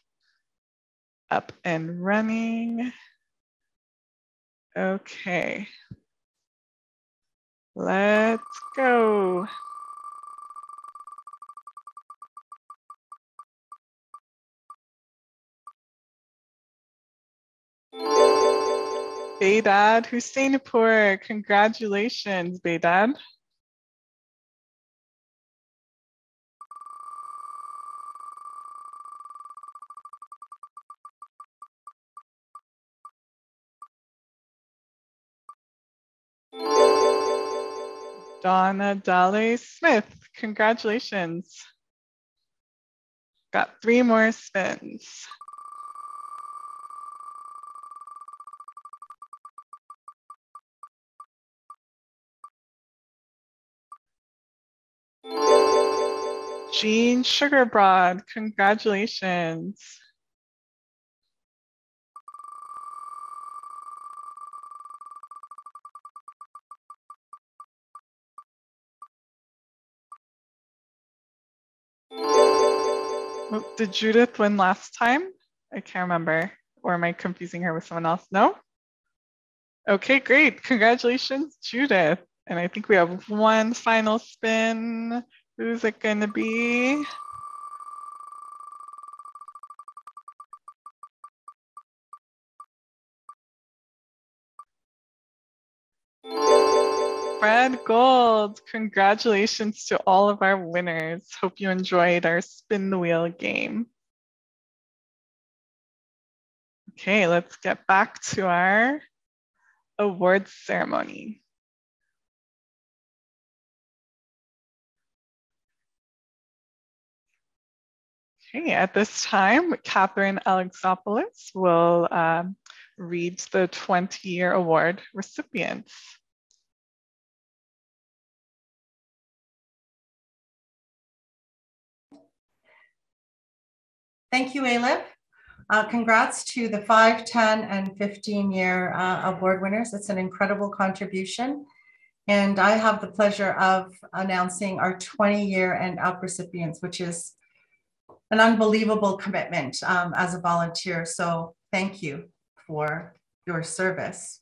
up and running. Okay, let's go. Baydad Hussainapur, congratulations, Baydad. Donna Dale Smith, congratulations. Got 3 more spins. Jean Sugarbroad, congratulations. Oh, did Judith win last time? I can't remember. Or am I confusing her with someone else? No? Okay, great. Congratulations, Judith. And I think we have one final spin. Who's it going to be? Fred Gold, congratulations to all of our winners. Hope you enjoyed our spin the wheel game. Okay, let's get back to our awards ceremony. Okay, at this time, Catherine Alexopoulos will read the 20-year award recipients.
Thank you, Ailip. Congrats to the 5, 10, and 15-year award winners. It's an incredible contribution. And I have the pleasure of announcing our 20-year and up recipients, which is an unbelievable commitment as a volunteer. So thank you for your service.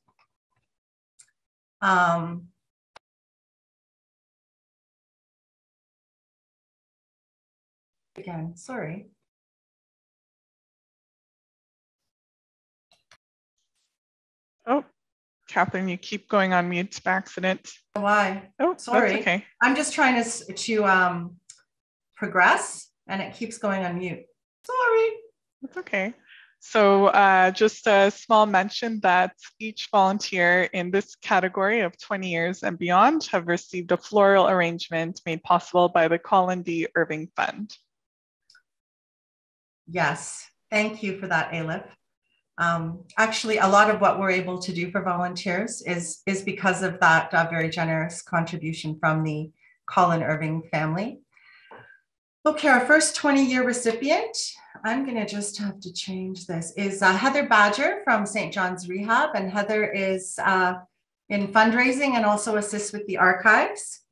Again, sorry.
Oh, Catherine, you keep going on mute by accident.
Why?
Oh,
sorry.
That's okay.
I'm just trying to progress and it keeps going on mute. Sorry.
That's okay. So just a small mention that each volunteer in this category of 20 years and beyond have received a floral arrangement made possible by the Colin D. Irving Fund.
Yes, thank you for that, Ailip. Actually, a lot of what we're able to do for volunteers is because of that very generous contribution from the Colin Irving family. Okay, our first 20-year recipient, I'm going to just have to change this, is Heather Badger from St. John's Rehab. And Heather is in fundraising and also assists with the archives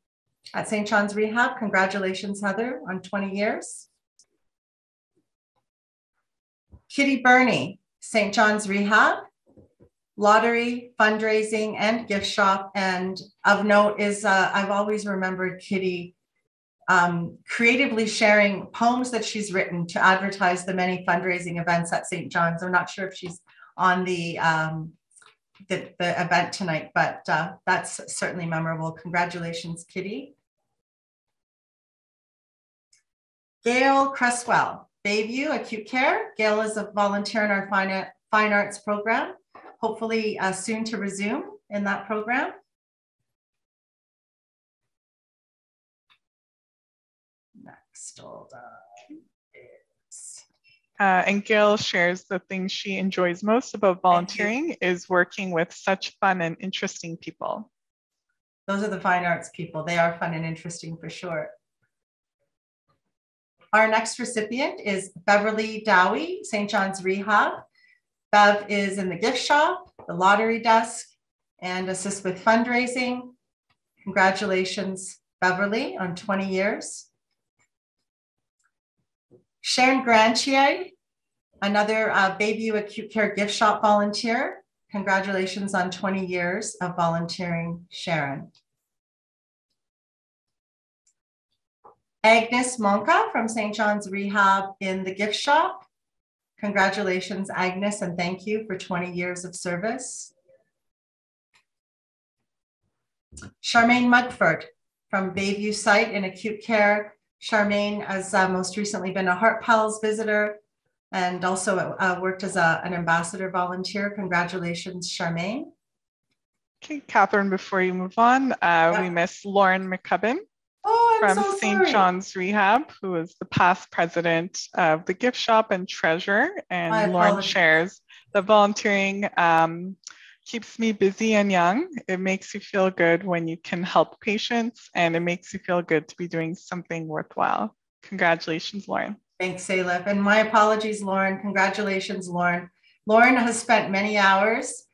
at St. John's Rehab. Congratulations, Heather, on 20 years. Kitty Burney, St. John's Rehab, lottery, fundraising, and gift shop. And of note is I've always remembered Kitty creatively sharing poems that she's written to advertise the many fundraising events at St. John's. I'm not sure if she's on the event tonight, but that's certainly memorable. Congratulations, Kitty. Gail Cresswell, Bayview Acute Care. Gail is a volunteer in our fine arts program, hopefully soon to resume in that program. Next, hold on.
And Gail shares the thing she enjoys most about volunteering is working with such fun and interesting people.
Those are the fine arts people. They are fun and interesting for sure. Our next recipient is Beverly Dowie, St. John's Rehab. Bev is in the gift shop, the lottery desk, and assists with fundraising. Congratulations, Beverly, on 20 years. Sharon Grantier, another Bayview Acute Care gift shop volunteer. Congratulations on 20 years of volunteering, Sharon. Agnes Monka from St. John's Rehab in the gift shop. Congratulations, Agnes, and thank you for 20 years of service. Charmaine Mugford from Bayview site in acute care. Charmaine has most recently been a Heart Pals visitor and also worked as an ambassador volunteer. Congratulations, Charmaine.
Okay, Catherine, before you move on, we miss Lauren McCubbin from St. John's Rehab, who is the past president of the gift shop and treasurer. And Lauren shares that volunteering keeps me busy and young. It makes you feel good when you can help patients, and it makes you feel good to be doing something worthwhile. Congratulations, Lauren.
Thanks, Salif. And my apologies, Lauren. Congratulations, Lauren. Lauren has spent many hours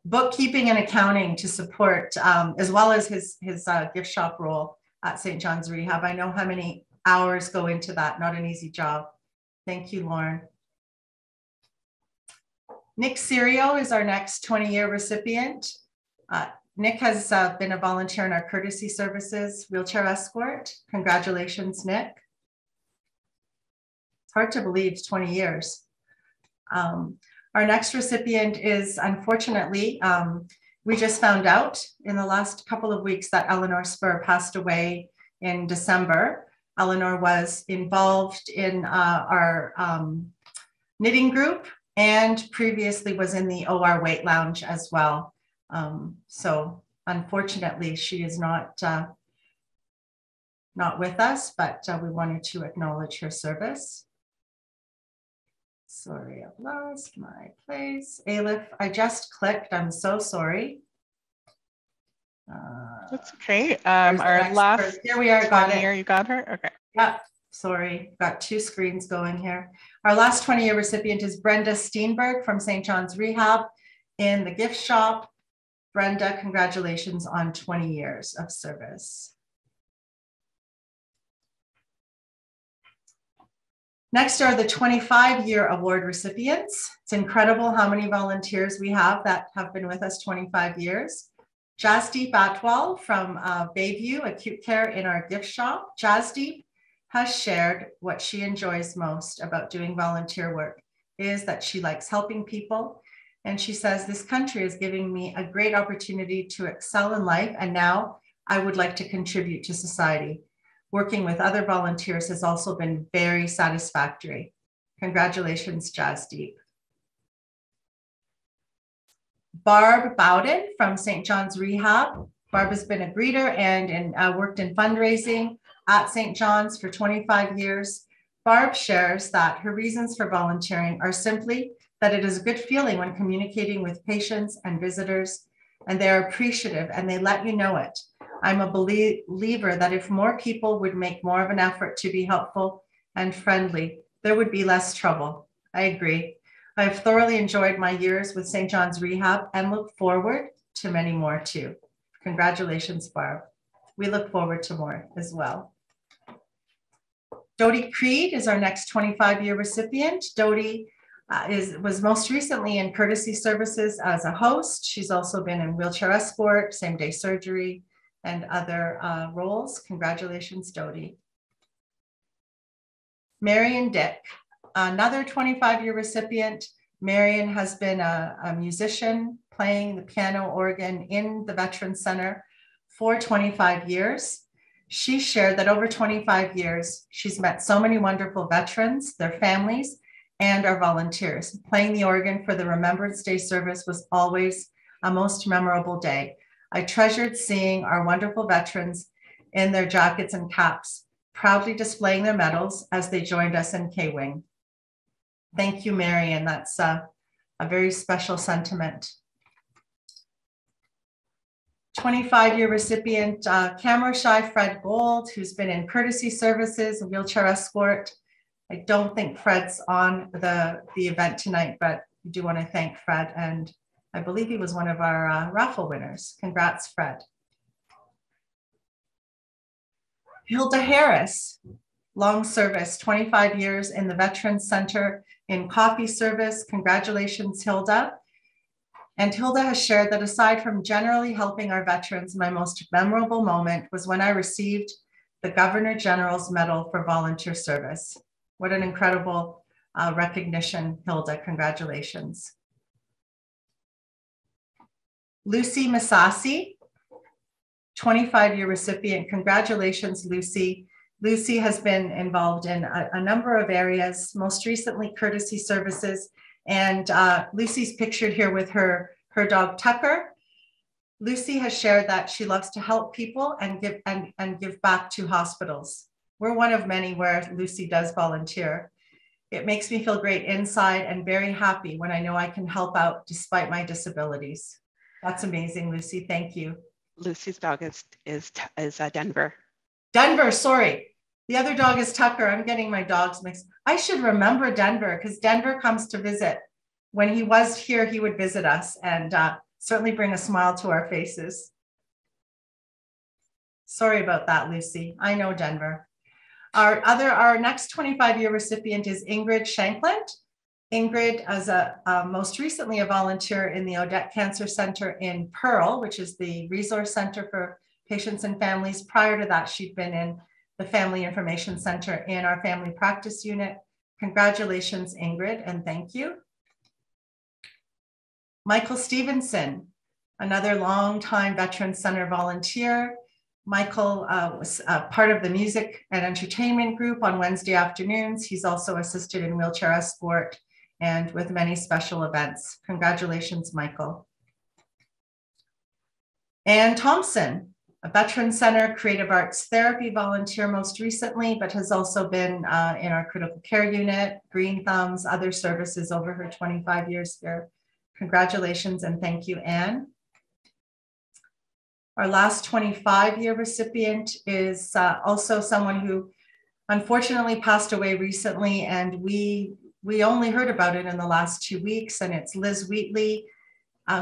bookkeeping and accounting to support, as well as his gift shop role at St. John's Rehab. I know how many hours go into that. Not an easy job. Thank you, Lauren. Nick Serio is our next 20-year recipient. Nick has been a volunteer in our courtesy services wheelchair escort. Congratulations, Nick. It's hard to believe it's 20 years. Our next recipient is, unfortunately, we just found out in the last couple of weeks that Eleanor Spur passed away in December. Eleanor was involved in our knitting group and previously was in the OR Weight Lounge as well. So unfortunately, she is not with us, but we wanted to acknowledge her service. Sorry, I've lost my place. Aleph, I just clicked. I'm so sorry.
That's okay. Our last,
here we are. Got it.
You got her? Okay.
Yeah, sorry. Got two screens going here. Our last 20-year recipient is Brenda Steenberg from St. John's Rehab in the gift shop. Brenda, congratulations on 20 years of service. Next are the 25-year award recipients. It's incredible how many volunteers we have that have been with us 25 years. Jasdeep Atwal from Bayview Acute Care in our gift shop. Jasdeep has shared what she enjoys most about doing volunteer work is that she likes helping people. And she says, this country is giving me a great opportunity to excel in life. And now I would like to contribute to society. Working with other volunteers has also been very satisfactory. Congratulations, Jasdeep. Barb Bowden from St. John's Rehab. Barb has been a greeter and worked in fundraising at St. John's for 25 years. Barb shares that her reasons for volunteering are simply that it is a good feeling when communicating with patients and visitors, and they are appreciative and they let you know it. I'm a believer that if more people would make more of an effort to be helpful and friendly, there would be less trouble. I agree. I've thoroughly enjoyed my years with St. John's Rehab and look forward to many more too. Congratulations, Barb. We look forward to more as well. Dodie Creed is our next 25-year recipient. Dodie was most recently in courtesy services as a host. She's also been in wheelchair escort, same-day surgery, and other roles. Congratulations, Dodie. Marion Dick, another 25-year recipient. Marion has been a musician playing the piano organ in the Veterans Center for 25 years. She shared that over 25 years, she's met so many wonderful veterans, their families, and our volunteers. Playing the organ for the Remembrance Day service was always a most memorable day. I treasured seeing our wonderful veterans in their jackets and caps, proudly displaying their medals as they joined us in K-Wing. Thank you, Marion. That's a very special sentiment. 25-year recipient, camera shy Fred Gold, who's been in courtesy services, wheelchair escort. I don't think Fred's on the event tonight, but we do want to thank Fred. And I believe he was one of our raffle winners. Congrats, Fred. Hilda Harris, long service, 25 years in the Veterans Center in coffee service. Congratulations, Hilda. And Hilda has shared that aside from generally helping our veterans, my most memorable moment was when I received the Governor General's Medal for Volunteer Service. What an incredible recognition, Hilda. Congratulations. Lucy Masasi, 25-year recipient. Congratulations, Lucy. Lucy has been involved in a number of areas, most recently courtesy services. And Lucy's pictured here with her dog Tucker. Lucy has shared that she loves to help people and give back to hospitals. We're one of many where Lucy does volunteer. It makes me feel great inside and very happy when I know I can help out despite my disabilities. That's amazing, Lucy. Thank you.
Lucy's dog is Denver.
Denver, sorry. The other dog is Tucker. I'm getting my dogs mixed. I should remember Denver because Denver comes to visit. When he was here, he would visit us and certainly bring a smile to our faces. Sorry about that, Lucy. I know Denver. Our next 25-year recipient is Ingrid Shankland. Ingrid is most recently a volunteer in the Odette Cancer Center in Pearl, which is the resource center for patients and families. Prior to that, she'd been in the Family Information Center in our family practice unit. Congratulations, Ingrid, and thank you. Michael Stevenson, another longtime Veterans Center volunteer. Michael was part of the music and entertainment group on Wednesday afternoons. He's also assisted in wheelchair escort and with many special events. Congratulations, Michael. Ann Thompson, a Veterans Center Creative Arts Therapy volunteer most recently, but has also been in our critical care unit, Green Thumbs, other services over her 25 years here. Congratulations and thank you, Anne. Our last 25-year recipient is also someone who unfortunately passed away recently, and we only heard about it in the last 2 weeks, and it's Liz Wheatley,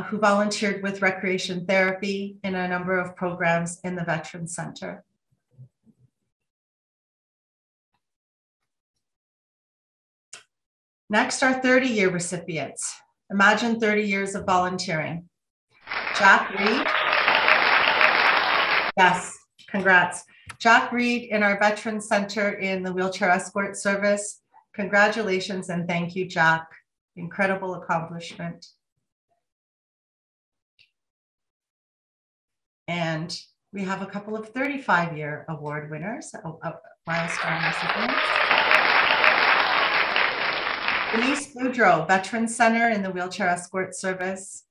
who volunteered with recreation therapy in a number of programs in the Veterans Center. Next, our 30-year recipients. Imagine 30 years of volunteering. Jack Reed. Yes, congrats. Jack Reed in our Veterans Center in the wheelchair escort service. Congratulations and thank you, Jack. Incredible accomplishment. And we have a couple of 35-year award winners, milestone recipients. Denise Boudreau, Veterans Center in the wheelchair escort service.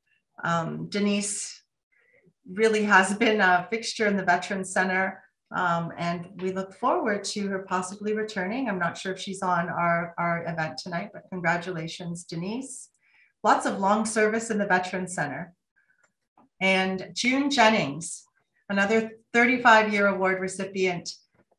Denise really has been a fixture in the Veterans Center, and we look forward to her possibly returning. I'm not sure if she's on our event tonight, but congratulations, Denise. Lots of long service in the Veterans Center. And June Jennings, another 35-year award recipient.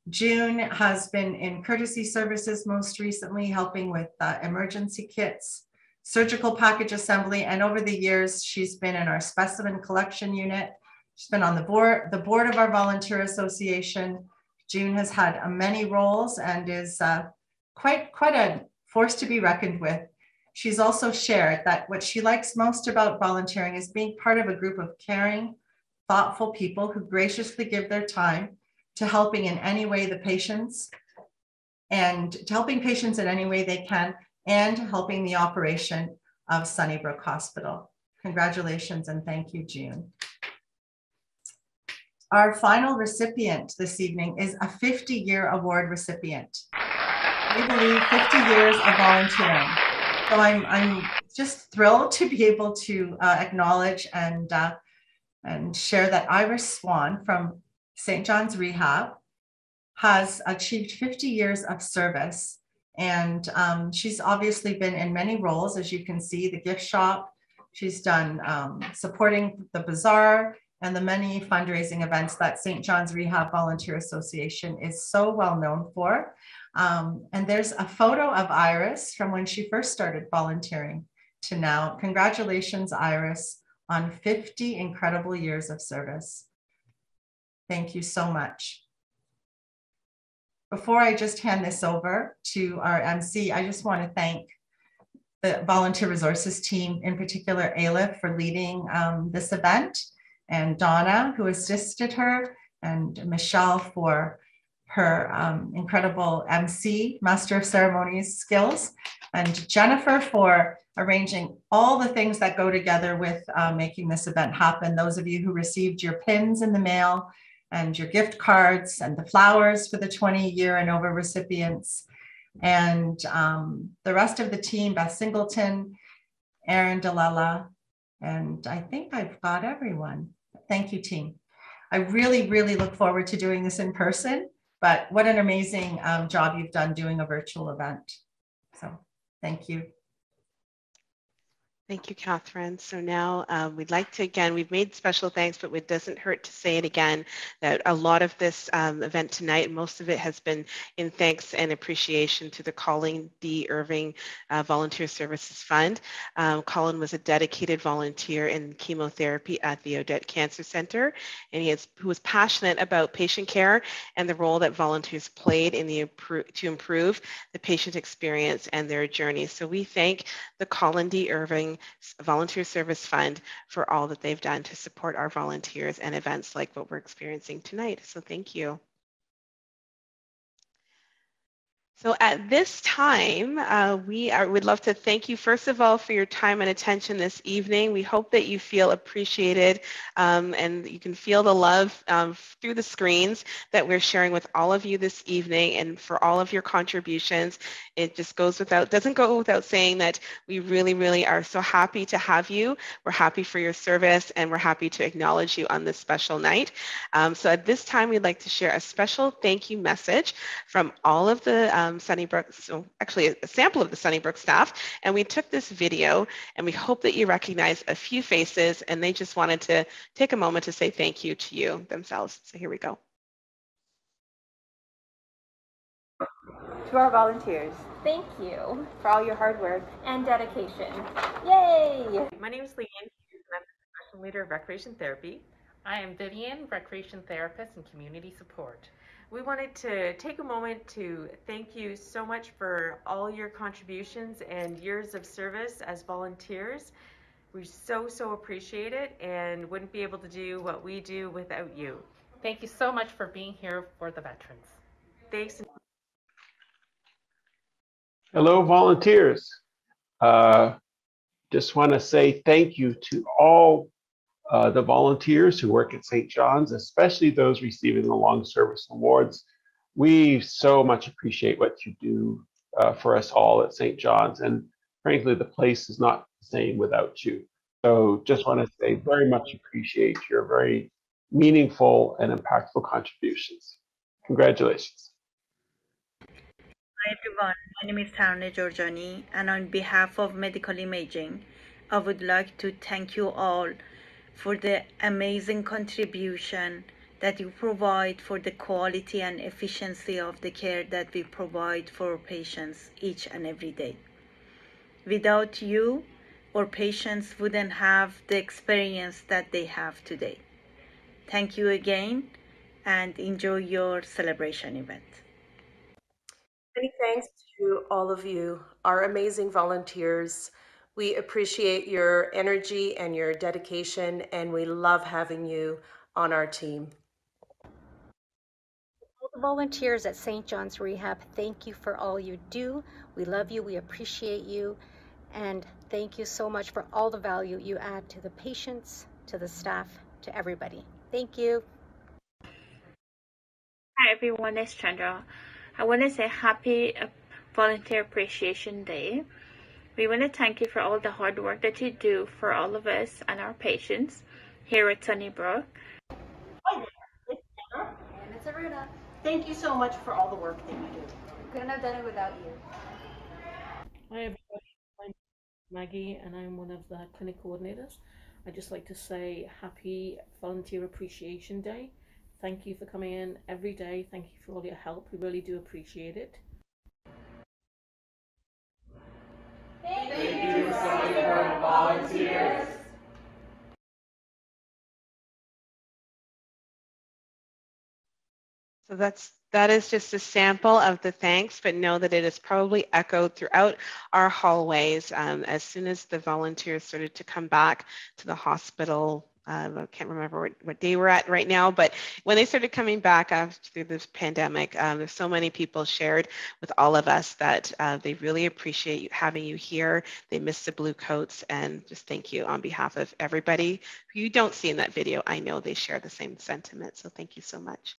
June has been in courtesy services most recently, helping with emergency kits, surgical package assembly, and over the years, she's been in our specimen collection unit. She's been on the board of our volunteer association. June has had many roles and is quite a force to be reckoned with. She's also shared that what she likes most about volunteering is being part of a group of caring, thoughtful people who graciously give their time to helping in any way the patients and to helping patients in any way they can and helping the operation of Sunnybrook Hospital. Congratulations and thank you, June. Our final recipient this evening is a 50-year award recipient. We believe 50 years of volunteering. So I'm just thrilled to be able to acknowledge and share that Iris Swan from St. John's Rehab has achieved 50 years of service. And she's obviously been in many roles, as you can see, the gift shop. She's done supporting the bazaar and the many fundraising events that St. John's Rehab Volunteer Association is so well known for. And there's a photo of Iris from when she first started volunteering to now. Congratulations, Iris, on 50 incredible years of service. Thank you so much. Before I just hand this over to our MC, I just want to thank the Volunteer Resources team, in particular Ailif, for leading this event, and Donna, who assisted her, and Michelle for her incredible MC, Master of Ceremonies skills, and Jennifer for arranging all the things that go together with making this event happen. Those of you who received your pins in the mail and your gift cards and the flowers for the 20-year and over recipients, and the rest of the team, Beth Singleton, Aaron Delela, and I think I've got everyone. Thank you, team. I really, really look forward to doing this in person, but what an amazing job you've done doing a virtual event. So thank you.
Thank you, Catherine. So now we'd like to, again, we've made special thanks, but it doesn't hurt to say it again, that a lot of this event tonight, most of it has been in thanks and appreciation to the Colin D. Irving Volunteer Services Fund. Colin was a dedicated volunteer in chemotherapy at the Odette Cancer Center, and who was passionate about patient care and the role that volunteers played in to improve the patient experience and their journey. So we thank the Colin D. Irving Volunteer Service Fund for all that they've done to support our volunteers and events like what we're experiencing tonight. So thank you. So at this time, we'd love to thank you, first of all, for your time and attention this evening. We hope that you feel appreciated and you can feel the love through the screens that we're sharing with all of you this evening, and for all of your contributions. It just doesn't go without saying that we really, really are so happy to have you. We're happy for your service, and we're happy to acknowledge you on this special night. So at this time, we'd like to share a special thank you message from all of the Sunnybrook, so actually a sample of the Sunnybrook staff, and we took this video, and we hope that you recognize a few faces, and they just wanted to take a moment to say thank you to you themselves. So here we go.
To our volunteers, thank you for all your hard work and dedication. Yay!
My name is Leanne, and I'm the professional leader of recreation therapy.
I am Vivian, recreation therapist and community support.
We wanted to take a moment to thank you so much for all your contributions and years of service as volunteers. We so appreciate it and wouldn't be able to do what we do without you.
Thank you so much for being here for the veterans.
Thanks.
Hello, volunteers. Just want to say thank you to all the volunteers who work at St. John's, especially those receiving the Long Service Awards. We so much appreciate what you do for us all at St. John's, and frankly, the place is not the same without you. So just want to say very much appreciate your very meaningful and impactful contributions. Congratulations.
Hi everyone, my name is Tarane Georgiani, and on behalf of Medical Imaging, I would like to thank you all for the amazing contribution that you provide for the quality and efficiency of the care that we provide for patients each and every day. Without you, our patients wouldn't have the experience that they have today. Thank you again, and enjoy your celebration event.
Many thanks to all of you, our amazing volunteers. We appreciate your energy and your dedication, and we love having you on our team.
All the volunteers at St. John's Rehab, thank you for all you do. We love you, we appreciate you, and thank you so much for all the value you add to the patients, to the staff, to everybody. Thank you.
Hi everyone, it's Chandra. I want to say happy Volunteer Appreciation Day. We want to thank you for all the hard work that you do for all of us and our patients here at Sunnybrook.
Hi there, it's Jenna.
And it's Aruna.
Thank you so much for all the work that you do.
Couldn't have done it without you.
Hi everybody, I'm Maggie and I'm one of the clinic coordinators. I'd just like to say happy Volunteer Appreciation Day. Thank you for coming in every day. Thank you for all your help. We really do appreciate it.
Thank you, Sunnybrook volunteers.
So that is just a sample of the thanks, but know that it is probably echoed throughout our hallways as soon as the volunteers started to come back to the hospital. I can't remember what day we're at right now, but when they started coming back after this pandemic, there's so many people shared with all of us that they really appreciate having you here. They miss the blue coats, and just thank you on behalf of everybody who you don't see in that video. I know they share the same sentiment, so thank you so much.